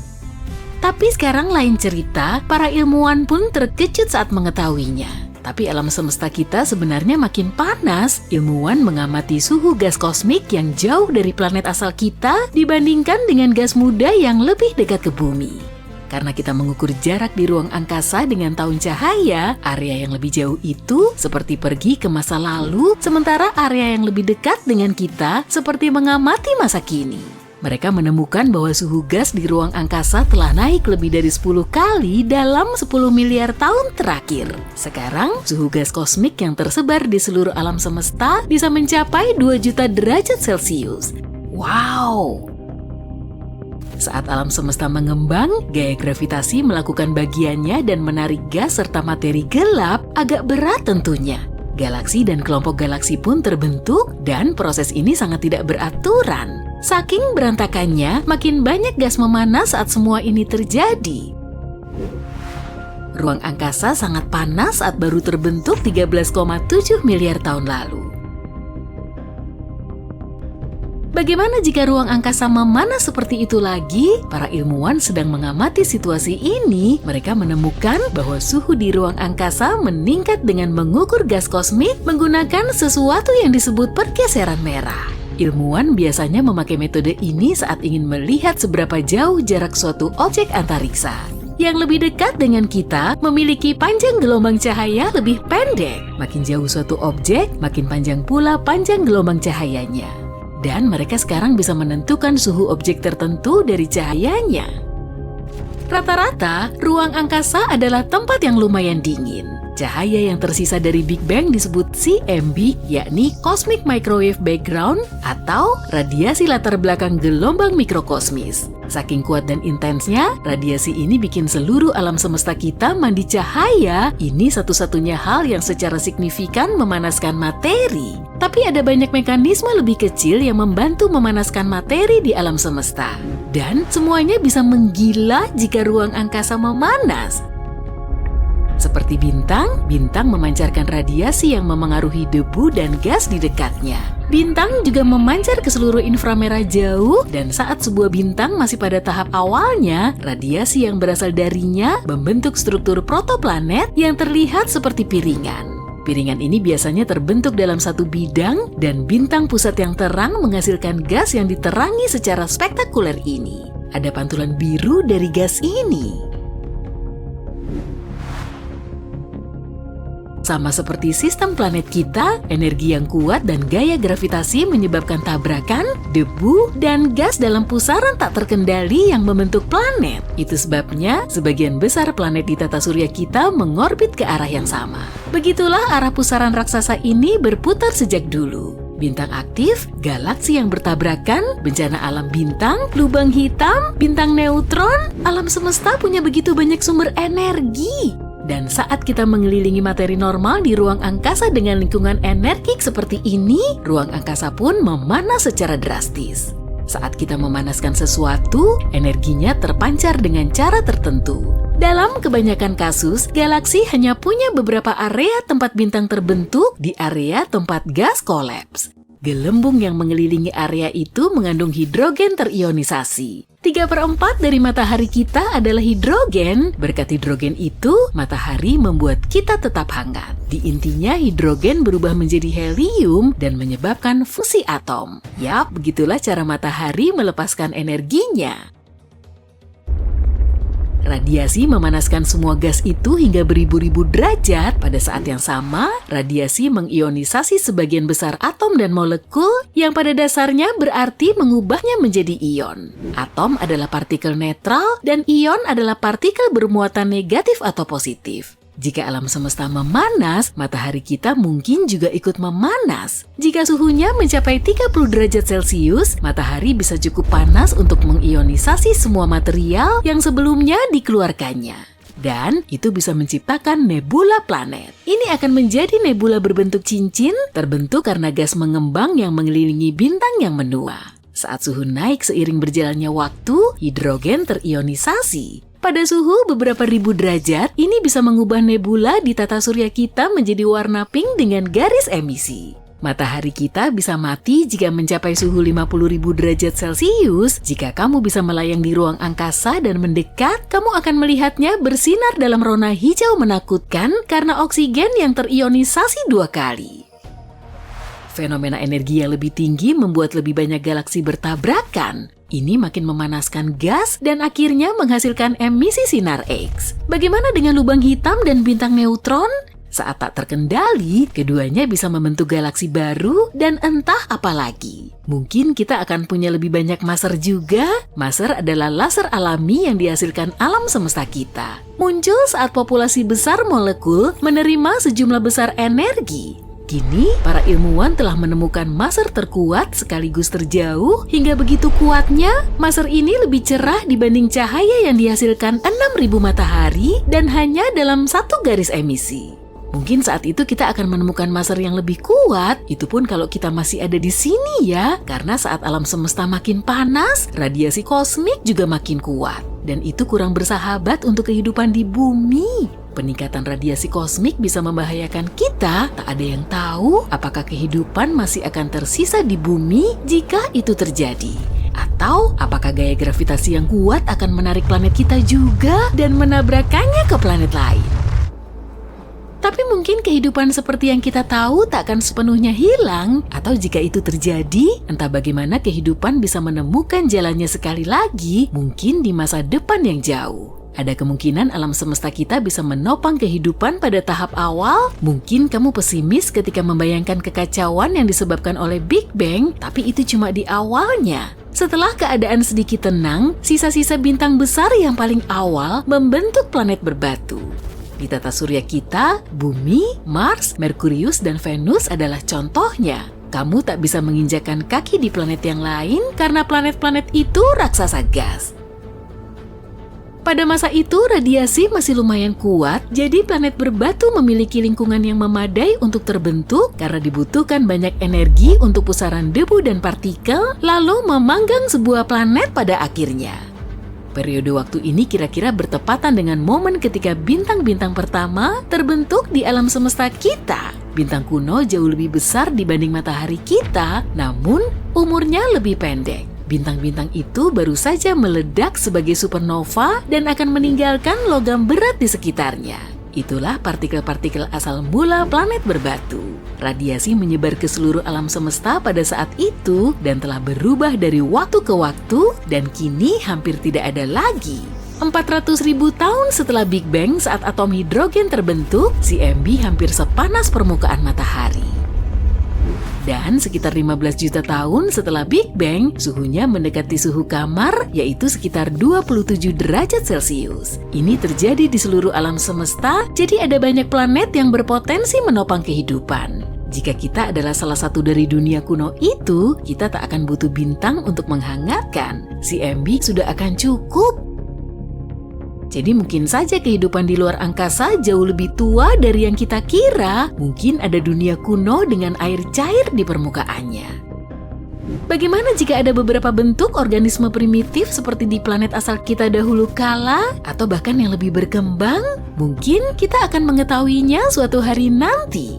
Tapi sekarang lain cerita, para ilmuwan pun terkejut saat mengetahuinya. Tapi alam semesta kita sebenarnya makin panas. Ilmuwan mengamati suhu gas kosmik yang jauh dari planet asal kita dibandingkan dengan gas muda yang lebih dekat ke bumi. Karena kita mengukur jarak di ruang angkasa dengan tahun cahaya, area yang lebih jauh itu seperti pergi ke masa lalu, sementara area yang lebih dekat dengan kita seperti mengamati masa kini. Mereka menemukan bahwa suhu gas di ruang angkasa telah naik lebih dari 10 kali dalam 10 miliar tahun terakhir. Sekarang, suhu gas kosmik yang tersebar di seluruh alam semesta bisa mencapai 2 juta derajat Celcius. Wow! Saat alam semesta mengembang, gaya gravitasi melakukan bagiannya dan menarik gas serta materi gelap agak berat tentunya. Galaksi dan kelompok galaksi pun terbentuk dan proses ini sangat tidak beraturan. Saking berantakannya, makin banyak gas memanas saat semua ini terjadi. Ruang angkasa sangat panas saat baru terbentuk 13,7 miliar tahun lalu. Bagaimana jika ruang angkasa memanas seperti itu lagi? Para ilmuwan sedang mengamati situasi ini. Mereka menemukan bahwa suhu di ruang angkasa meningkat dengan mengukur gas kosmik menggunakan sesuatu yang disebut pergeseran merah. Ilmuwan biasanya memakai metode ini saat ingin melihat seberapa jauh jarak suatu objek antariksa. Yang lebih dekat dengan kita memiliki panjang gelombang cahaya lebih pendek. Makin jauh suatu objek, makin panjang pula panjang gelombang cahayanya. Dan mereka sekarang bisa menentukan suhu objek tertentu dari cahayanya. Rata-rata, ruang angkasa adalah tempat yang lumayan dingin. Cahaya yang tersisa dari Big Bang disebut CMB, yakni Cosmic Microwave Background atau radiasi latar belakang gelombang mikrokosmis. Saking kuat dan intensnya, radiasi ini bikin seluruh alam semesta kita mandi cahaya. Ini satu-satunya hal yang secara signifikan memanaskan materi. Tapi ada banyak mekanisme lebih kecil yang membantu memanaskan materi di alam semesta. Dan semuanya bisa menggila jika ruang angkasa memanas. Seperti bintang, bintang memancarkan radiasi yang memengaruhi debu dan gas di dekatnya. Bintang juga memancar ke seluruh inframerah jauh, dan saat sebuah bintang masih pada tahap awalnya, radiasi yang berasal darinya membentuk struktur protoplanet yang terlihat seperti piringan. Piringan ini biasanya terbentuk dalam satu bidang, dan bintang pusat yang terang menghasilkan gas yang diterangi secara spektakuler ini. Ada pantulan biru dari gas ini. Sama seperti sistem planet kita, energi yang kuat dan gaya gravitasi menyebabkan tabrakan, debu, dan gas dalam pusaran tak terkendali yang membentuk planet. Itu sebabnya sebagian besar planet di tata surya kita mengorbit ke arah yang sama. Begitulah arah pusaran raksasa ini berputar sejak dulu. Bintang aktif, galaksi yang bertabrakan, bencana alam bintang, lubang hitam, bintang neutron, alam semesta punya begitu banyak sumber energi. Dan saat kita mengelilingi materi normal di ruang angkasa dengan lingkungan energik seperti ini, ruang angkasa pun memanas secara drastis. Saat kita memanaskan sesuatu, energinya terpancar dengan cara tertentu. Dalam kebanyakan kasus, galaksi hanya punya beberapa area tempat bintang terbentuk di area tempat gas kolaps. Gelembung yang mengelilingi area itu mengandung hidrogen terionisasi. 3/4 dari matahari kita adalah hidrogen. Berkat hidrogen itu, matahari membuat kita tetap hangat. Di intinya, hidrogen berubah menjadi helium dan menyebabkan fusi atom. Yap, begitulah cara matahari melepaskan energinya. Radiasi memanaskan semua gas itu hingga beribu-ribu derajat. Pada saat yang sama, radiasi mengionisasi sebagian besar atom dan molekul yang pada dasarnya berarti mengubahnya menjadi ion. Atom adalah partikel netral dan ion adalah partikel bermuatan negatif atau positif. Jika alam semesta memanas, matahari kita mungkin juga ikut memanas. Jika suhunya mencapai 30 derajat Celcius, matahari bisa cukup panas untuk mengionisasi semua material yang sebelumnya dikeluarkannya. Dan itu bisa menciptakan nebula planet. Ini akan menjadi nebula berbentuk cincin, terbentuk karena gas mengembang yang mengelilingi bintang yang menua. Saat suhu naik seiring berjalannya waktu, hidrogen terionisasi. Pada suhu beberapa ribu derajat, ini bisa mengubah nebula di tata surya kita menjadi warna pink dengan garis emisi. Matahari kita bisa mati jika mencapai suhu 50.000 derajat Celcius. Jika kamu bisa melayang di ruang angkasa dan mendekat, kamu akan melihatnya bersinar dalam rona hijau menakutkan karena oksigen yang terionisasi 2 kali. Fenomena energi yang lebih tinggi membuat lebih banyak galaksi bertabrakan. Ini makin memanaskan gas dan akhirnya menghasilkan emisi sinar X. Bagaimana dengan lubang hitam dan bintang neutron? Saat tak terkendali, keduanya bisa membentuk galaksi baru dan entah apa lagi. Mungkin kita akan punya lebih banyak maser juga. Maser adalah laser alami yang dihasilkan alam semesta kita. Muncul saat populasi besar molekul menerima sejumlah besar energi. Kini, para ilmuwan telah menemukan maser terkuat sekaligus terjauh hingga begitu kuatnya, maser ini lebih cerah dibanding cahaya yang dihasilkan 6.000 matahari dan hanya dalam 1 garis emisi. Mungkin saat itu kita akan menemukan maser yang lebih kuat, itu pun kalau kita masih ada di sini ya, karena saat alam semesta makin panas, radiasi kosmik juga makin kuat. Dan itu kurang bersahabat untuk kehidupan di bumi. Peningkatan radiasi kosmik bisa membahayakan kita. Tak ada yang tahu apakah kehidupan masih akan tersisa di bumi jika itu terjadi. Atau apakah gaya gravitasi yang kuat akan menarik planet kita juga dan menabrakannya ke planet lain. Tapi mungkin kehidupan seperti yang kita tahu tak akan sepenuhnya hilang. Atau jika itu terjadi, entah bagaimana kehidupan bisa menemukan jalannya sekali lagi, mungkin di masa depan yang jauh. Ada kemungkinan alam semesta kita bisa menopang kehidupan pada tahap awal. Mungkin kamu pesimis ketika membayangkan kekacauan yang disebabkan oleh Big Bang, tapi itu cuma di awalnya. Setelah keadaan sedikit tenang, sisa-sisa bintang besar yang paling awal membentuk planet berbatu. Di tata surya kita, Bumi, Mars, Merkurius, dan Venus adalah contohnya. Kamu tak bisa menginjakan kaki di planet yang lain karena planet-planet itu raksasa gas. Pada masa itu, radiasi masih lumayan kuat, jadi planet berbatu memiliki lingkungan yang memadai untuk terbentuk karena dibutuhkan banyak energi untuk pusaran debu dan partikel, lalu memanggang sebuah planet pada akhirnya. Periode waktu ini kira-kira bertepatan dengan momen ketika bintang-bintang pertama terbentuk di alam semesta kita. Bintang kuno jauh lebih besar dibanding matahari kita, namun umurnya lebih pendek. Bintang-bintang itu baru saja meledak sebagai supernova dan akan meninggalkan logam berat di sekitarnya. Itulah partikel-partikel asal mula planet berbatu. Radiasi menyebar ke seluruh alam semesta pada saat itu dan telah berubah dari waktu ke waktu dan kini hampir tidak ada lagi. 400.000 tahun setelah Big Bang saat atom hidrogen terbentuk, CMB hampir sepanas permukaan matahari. Dan sekitar 15 juta tahun setelah Big Bang, suhunya mendekati suhu kamar, yaitu sekitar 27 derajat Celcius. Ini terjadi di seluruh alam semesta, jadi ada banyak planet yang berpotensi menopang kehidupan. Jika kita adalah salah satu dari dunia kuno itu, kita tak akan butuh bintang untuk menghangatkan. CMB sudah akan cukup. Jadi mungkin saja kehidupan di luar angkasa jauh lebih tua dari yang kita kira. Mungkin ada dunia kuno dengan air cair di permukaannya. Bagaimana jika ada beberapa bentuk organisme primitif seperti di planet asal kita dahulu kala, atau bahkan yang lebih berkembang? Mungkin kita akan mengetahuinya suatu hari nanti.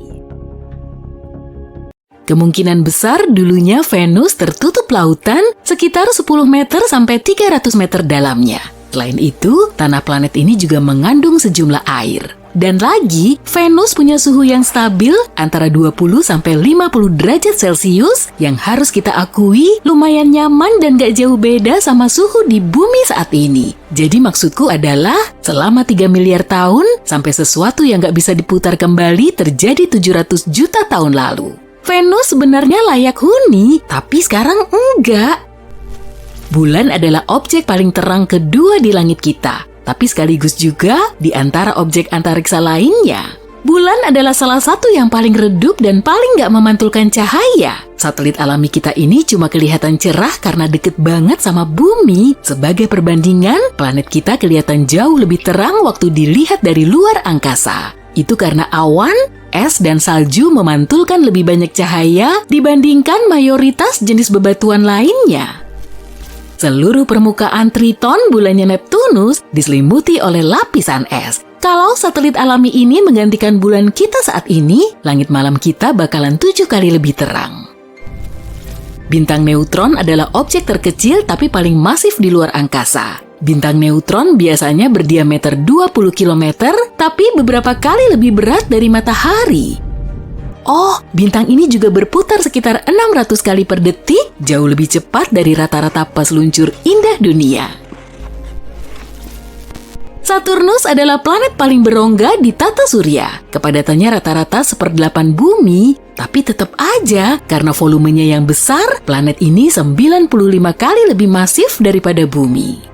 Kemungkinan besar dulunya Venus tertutup lautan sekitar 10 meter sampai 300 meter dalamnya. Selain itu, tanah planet ini juga mengandung sejumlah air. Dan lagi, Venus punya suhu yang stabil antara 20 sampai 50 derajat Celcius yang harus kita akui lumayan nyaman dan gak jauh beda sama suhu di bumi saat ini. Jadi maksudku adalah selama 3 miliar tahun sampai sesuatu yang gak bisa diputar kembali terjadi 700 juta tahun lalu. Venus sebenarnya layak huni, tapi sekarang enggak. Bulan adalah objek paling terang kedua di langit kita, tapi sekaligus juga di antara objek antariksa lainnya. Bulan adalah salah satu yang paling redup dan paling gak memantulkan cahaya. Satelit alami kita ini cuma kelihatan cerah karena deket banget sama bumi. Sebagai perbandingan, planet kita kelihatan jauh lebih terang waktu dilihat dari luar angkasa. Itu karena awan, es, dan salju memantulkan lebih banyak cahaya dibandingkan mayoritas jenis bebatuan lainnya. Seluruh permukaan Triton, bulannya Neptunus, diselimuti oleh lapisan es. Kalau satelit alami ini menggantikan bulan kita saat ini, langit malam kita bakalan 7 kali lebih terang. Bintang neutron adalah objek terkecil tapi paling masif di luar angkasa. Bintang neutron biasanya berdiameter 20 km, tapi beberapa kali lebih berat dari matahari. Oh, bintang ini juga berputar sekitar 600 kali per detik, jauh lebih cepat dari rata-rata peseluncur indah dunia. Saturnus adalah planet paling berongga di tata surya. Kepadatannya rata-rata 1/8 bumi, tapi tetap aja karena volumenya yang besar, planet ini 95 kali lebih masif daripada bumi.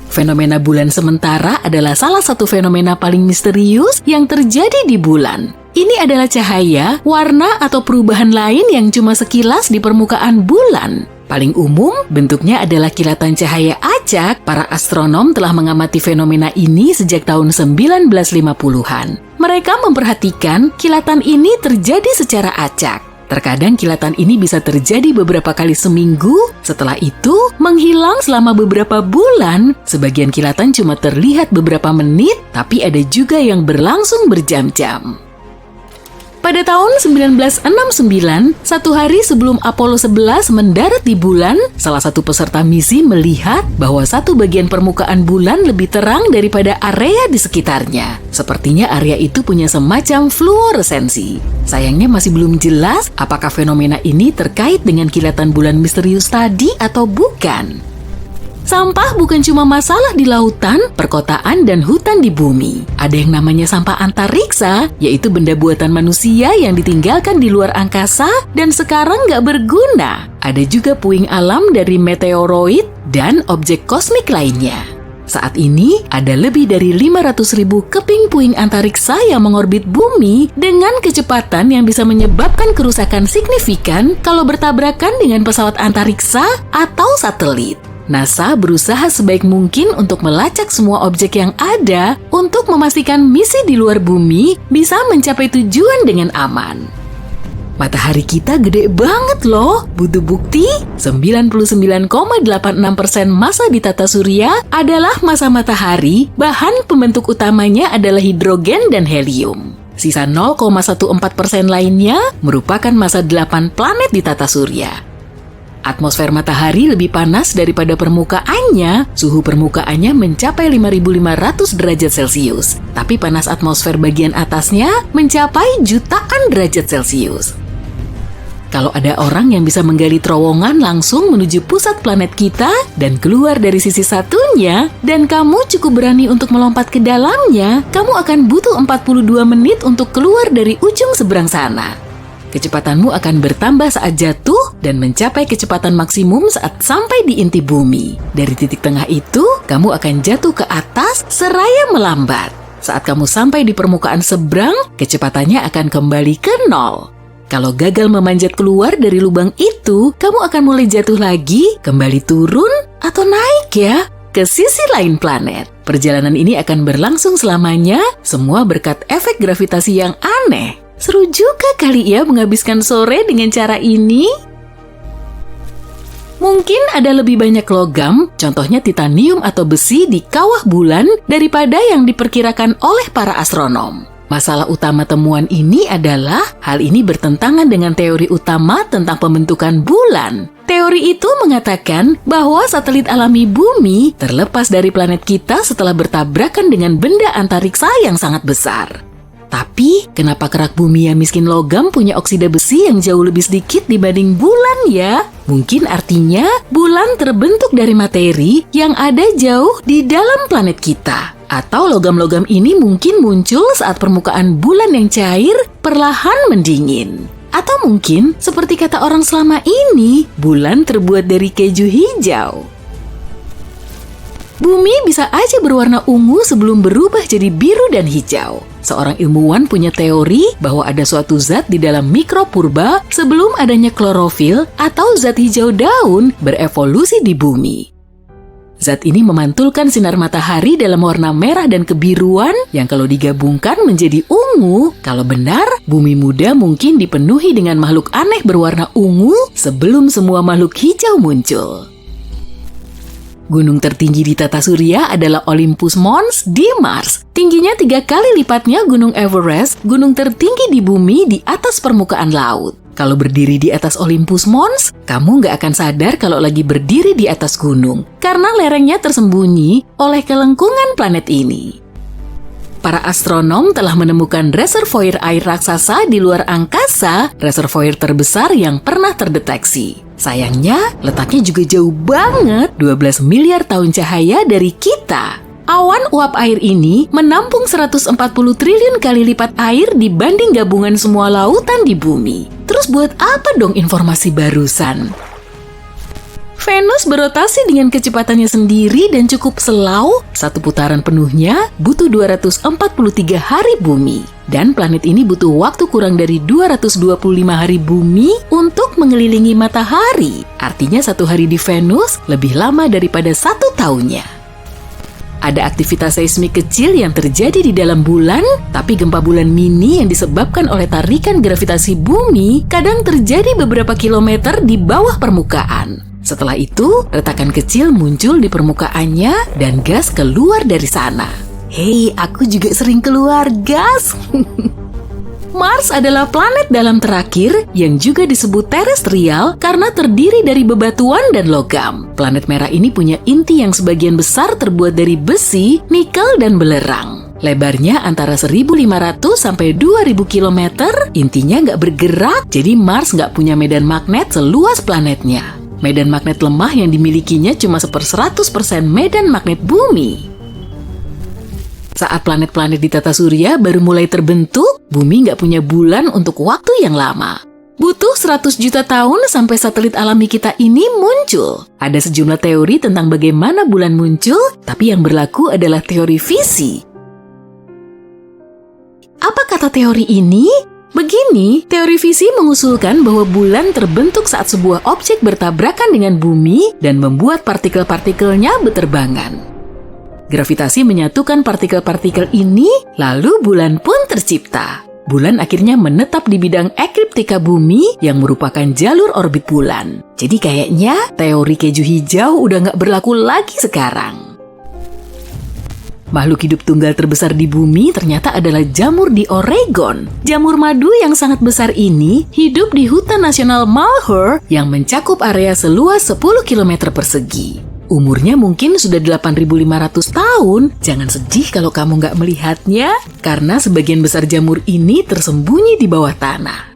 Fenomena bulan sementara adalah salah satu fenomena paling misterius yang terjadi di bulan. Ini adalah cahaya, warna, atau perubahan lain yang cuma sekilas di permukaan bulan. Paling umum, bentuknya adalah kilatan cahaya acak. Para astronom telah mengamati fenomena ini sejak tahun 1950-an. Mereka memperhatikan kilatan ini terjadi secara acak. Terkadang kilatan ini bisa terjadi beberapa kali seminggu, setelah itu menghilang selama beberapa bulan. Sebagian kilatan cuma terlihat beberapa menit, tapi ada juga yang berlangsung berjam-jam. Pada tahun 1969, satu hari sebelum Apollo 11 mendarat di bulan, salah satu peserta misi melihat bahwa satu bagian permukaan bulan lebih terang daripada area di sekitarnya. Sepertinya area itu punya semacam fluoresensi. Sayangnya masih belum jelas apakah fenomena ini terkait dengan kilatan bulan misterius tadi atau bukan. Sampah bukan cuma masalah di lautan, perkotaan, dan hutan di bumi. Ada yang namanya sampah antariksa, yaitu benda buatan manusia yang ditinggalkan di luar angkasa dan sekarang nggak berguna. Ada juga puing alam dari meteoroid dan objek kosmik lainnya. Saat ini, ada lebih dari 500.000 keping puing antariksa yang mengorbit bumi dengan kecepatan yang bisa menyebabkan kerusakan signifikan kalau bertabrakan dengan pesawat antariksa atau satelit. NASA berusaha sebaik mungkin untuk melacak semua objek yang ada untuk memastikan misi di luar bumi bisa mencapai tujuan dengan aman. Matahari kita gede banget loh. Butuh bukti? 99,86% massa di tata surya adalah massa matahari, bahan pembentuk utamanya adalah hidrogen dan helium. Sisa 0,14% lainnya merupakan massa 8 planet di tata surya. Atmosfer matahari lebih panas daripada permukaannya, suhu permukaannya mencapai 5.500 derajat Celcius. Tapi panas atmosfer bagian atasnya mencapai jutaan derajat Celcius. Kalau ada orang yang bisa menggali terowongan langsung menuju pusat planet kita dan keluar dari sisi satunya, dan kamu cukup berani untuk melompat ke dalamnya, kamu akan butuh 42 menit untuk keluar dari ujung seberang sana. Kecepatanmu akan bertambah saat jatuh dan mencapai kecepatan maksimum saat sampai di inti bumi. Dari titik tengah itu, kamu akan jatuh ke atas seraya melambat. Saat kamu sampai di permukaan seberang, kecepatannya akan kembali ke 0. Kalau gagal memanjat keluar dari lubang itu, kamu akan mulai jatuh lagi, kembali turun, atau naik ya. ke sisi lain planet. Perjalanan ini akan berlangsung selamanya, semua berkat efek gravitasi yang aneh. Seru juga kali ya menghabiskan sore dengan cara ini. Mungkin ada lebih banyak logam, contohnya titanium atau besi di kawah bulan daripada yang diperkirakan oleh para astronom. Masalah utama temuan ini adalah hal ini bertentangan dengan teori utama tentang pembentukan bulan. Teori itu mengatakan bahwa satelit alami bumi terlepas dari planet kita setelah bertabrakan dengan benda antariksa yang sangat besar. Tapi, kenapa kerak bumi yang miskin logam punya oksida besi yang jauh lebih sedikit dibanding bulan ya? Mungkin artinya bulan terbentuk dari materi yang ada jauh di dalam planet kita. Atau logam-logam ini mungkin muncul saat permukaan bulan yang cair perlahan mendingin. Atau mungkin, seperti kata orang selama ini, bulan terbuat dari keju hijau. Bumi bisa aja berwarna ungu sebelum berubah jadi biru dan hijau. Seorang ilmuwan punya teori bahwa ada suatu zat di dalam mikropurba sebelum adanya klorofil atau zat hijau daun berevolusi di bumi. Zat ini memantulkan sinar matahari dalam warna merah dan kebiruan yang kalau digabungkan menjadi ungu. Kalau benar, bumi muda mungkin dipenuhi dengan makhluk aneh berwarna ungu sebelum semua makhluk hijau muncul. Gunung tertinggi di tata surya adalah Olympus Mons di Mars. Tingginya 3 kali lipatnya Gunung Everest, gunung tertinggi di bumi di atas permukaan laut. Kalau berdiri di atas Olympus Mons, kamu nggak akan sadar kalau lagi berdiri di atas gunung, karena lerengnya tersembunyi oleh kelengkungan planet ini. Para astronom telah menemukan reservoir air raksasa di luar angkasa, reservoir terbesar yang pernah terdeteksi. Sayangnya, letaknya juga jauh banget, 12 miliar tahun cahaya dari kita. Awan uap air ini menampung 140 triliun kali lipat air dibanding gabungan semua lautan di bumi. Terus buat apa dong informasi barusan? Venus berotasi dengan kecepatannya sendiri dan cukup slow. Satu putaran penuhnya butuh 243 hari bumi. Dan planet ini butuh waktu kurang dari 225 hari bumi untuk mengelilingi matahari. Artinya 1 hari di Venus lebih lama daripada 1 tahunnya. Ada aktivitas seismik kecil yang terjadi di dalam bulan, tapi gempa bulan mini yang disebabkan oleh tarikan gravitasi bumi kadang terjadi beberapa kilometer di bawah permukaan. Setelah itu, retakan kecil muncul di permukaannya dan gas keluar dari sana. Hei, aku juga sering keluar gas. Mars adalah planet dalam terakhir yang juga disebut terestrial karena terdiri dari bebatuan dan logam. Planet merah ini punya inti yang sebagian besar terbuat dari besi, nikel, dan belerang. Lebarnya antara 1.500 sampai 2.000 km, intinya nggak bergerak, jadi Mars nggak punya medan magnet seluas planetnya. Medan magnet lemah yang dimilikinya cuma 100% medan magnet bumi. Saat planet-planet di tata surya baru mulai terbentuk, bumi nggak punya bulan untuk waktu yang lama. Butuh 100 juta tahun sampai satelit alami kita ini muncul. Ada sejumlah teori tentang bagaimana bulan muncul, tapi yang berlaku adalah teori fisi. Apa kata teori ini? Begini, teori fisi mengusulkan bahwa bulan terbentuk saat sebuah objek bertabrakan dengan bumi dan membuat partikel-partikelnya berterbangan. Gravitasi menyatukan partikel-partikel ini, lalu bulan pun tercipta. Bulan akhirnya menetap di bidang ekliptika bumi yang merupakan jalur orbit bulan. Jadi kayaknya teori keju hijau udah nggak berlaku lagi sekarang. Makhluk hidup tunggal terbesar di bumi ternyata adalah jamur di Oregon. Jamur madu yang sangat besar ini hidup di hutan nasional Malheur yang mencakup area seluas 10 km persegi. Umurnya mungkin sudah 8.500 tahun. Jangan sedih kalau kamu nggak melihatnya, karena sebagian besar jamur ini tersembunyi di bawah tanah.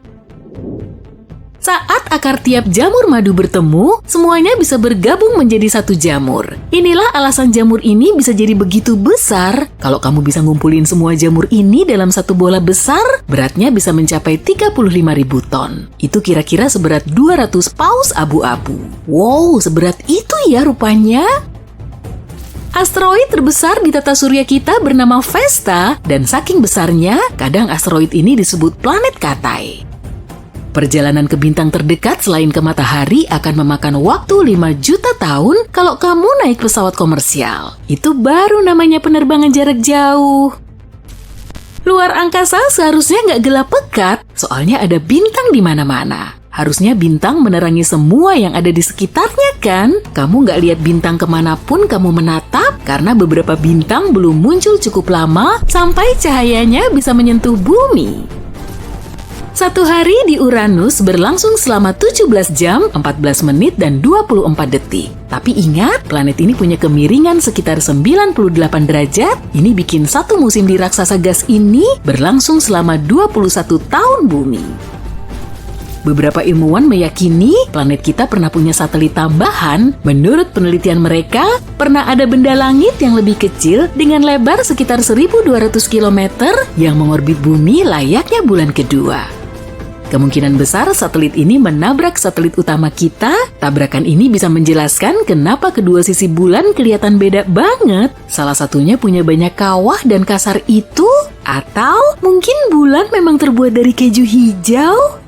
Saat akar tiap jamur madu bertemu, semuanya bisa bergabung menjadi satu jamur. Inilah alasan jamur ini bisa jadi begitu besar. Kalau kamu bisa ngumpulin semua jamur ini dalam satu bola besar, beratnya bisa mencapai 35.000 ton. Itu kira-kira seberat 200 paus abu-abu. Wow, seberat itu ya rupanya. Asteroid terbesar di tata surya kita bernama Vesta, dan saking besarnya, kadang asteroid ini disebut planet Katai. Perjalanan ke bintang terdekat selain ke matahari akan memakan waktu 5 juta tahun kalau kamu naik pesawat komersial. Itu baru namanya penerbangan jarak jauh. Luar angkasa seharusnya nggak gelap pekat, soalnya ada bintang di mana-mana. Harusnya bintang menerangi semua yang ada di sekitarnya kan? Kamu nggak lihat bintang kemanapun kamu menatap, karena beberapa bintang belum muncul cukup lama sampai cahayanya bisa menyentuh bumi. Satu hari di Uranus berlangsung selama 17 jam, 14 menit, dan 24 detik. Tapi ingat, planet ini punya kemiringan sekitar 98 derajat. Ini bikin satu musim di raksasa gas ini berlangsung selama 21 tahun bumi. Beberapa ilmuwan meyakini planet kita pernah punya satelit tambahan. Menurut penelitian mereka, pernah ada benda langit yang lebih kecil dengan lebar sekitar 1.200 km yang mengorbit bumi layaknya bulan kedua. Kemungkinan besar satelit ini menabrak satelit utama kita. Tabrakan ini bisa menjelaskan kenapa kedua sisi bulan kelihatan beda banget. Salah satunya punya banyak kawah dan kasar itu, atau mungkin bulan memang terbuat dari keju hijau?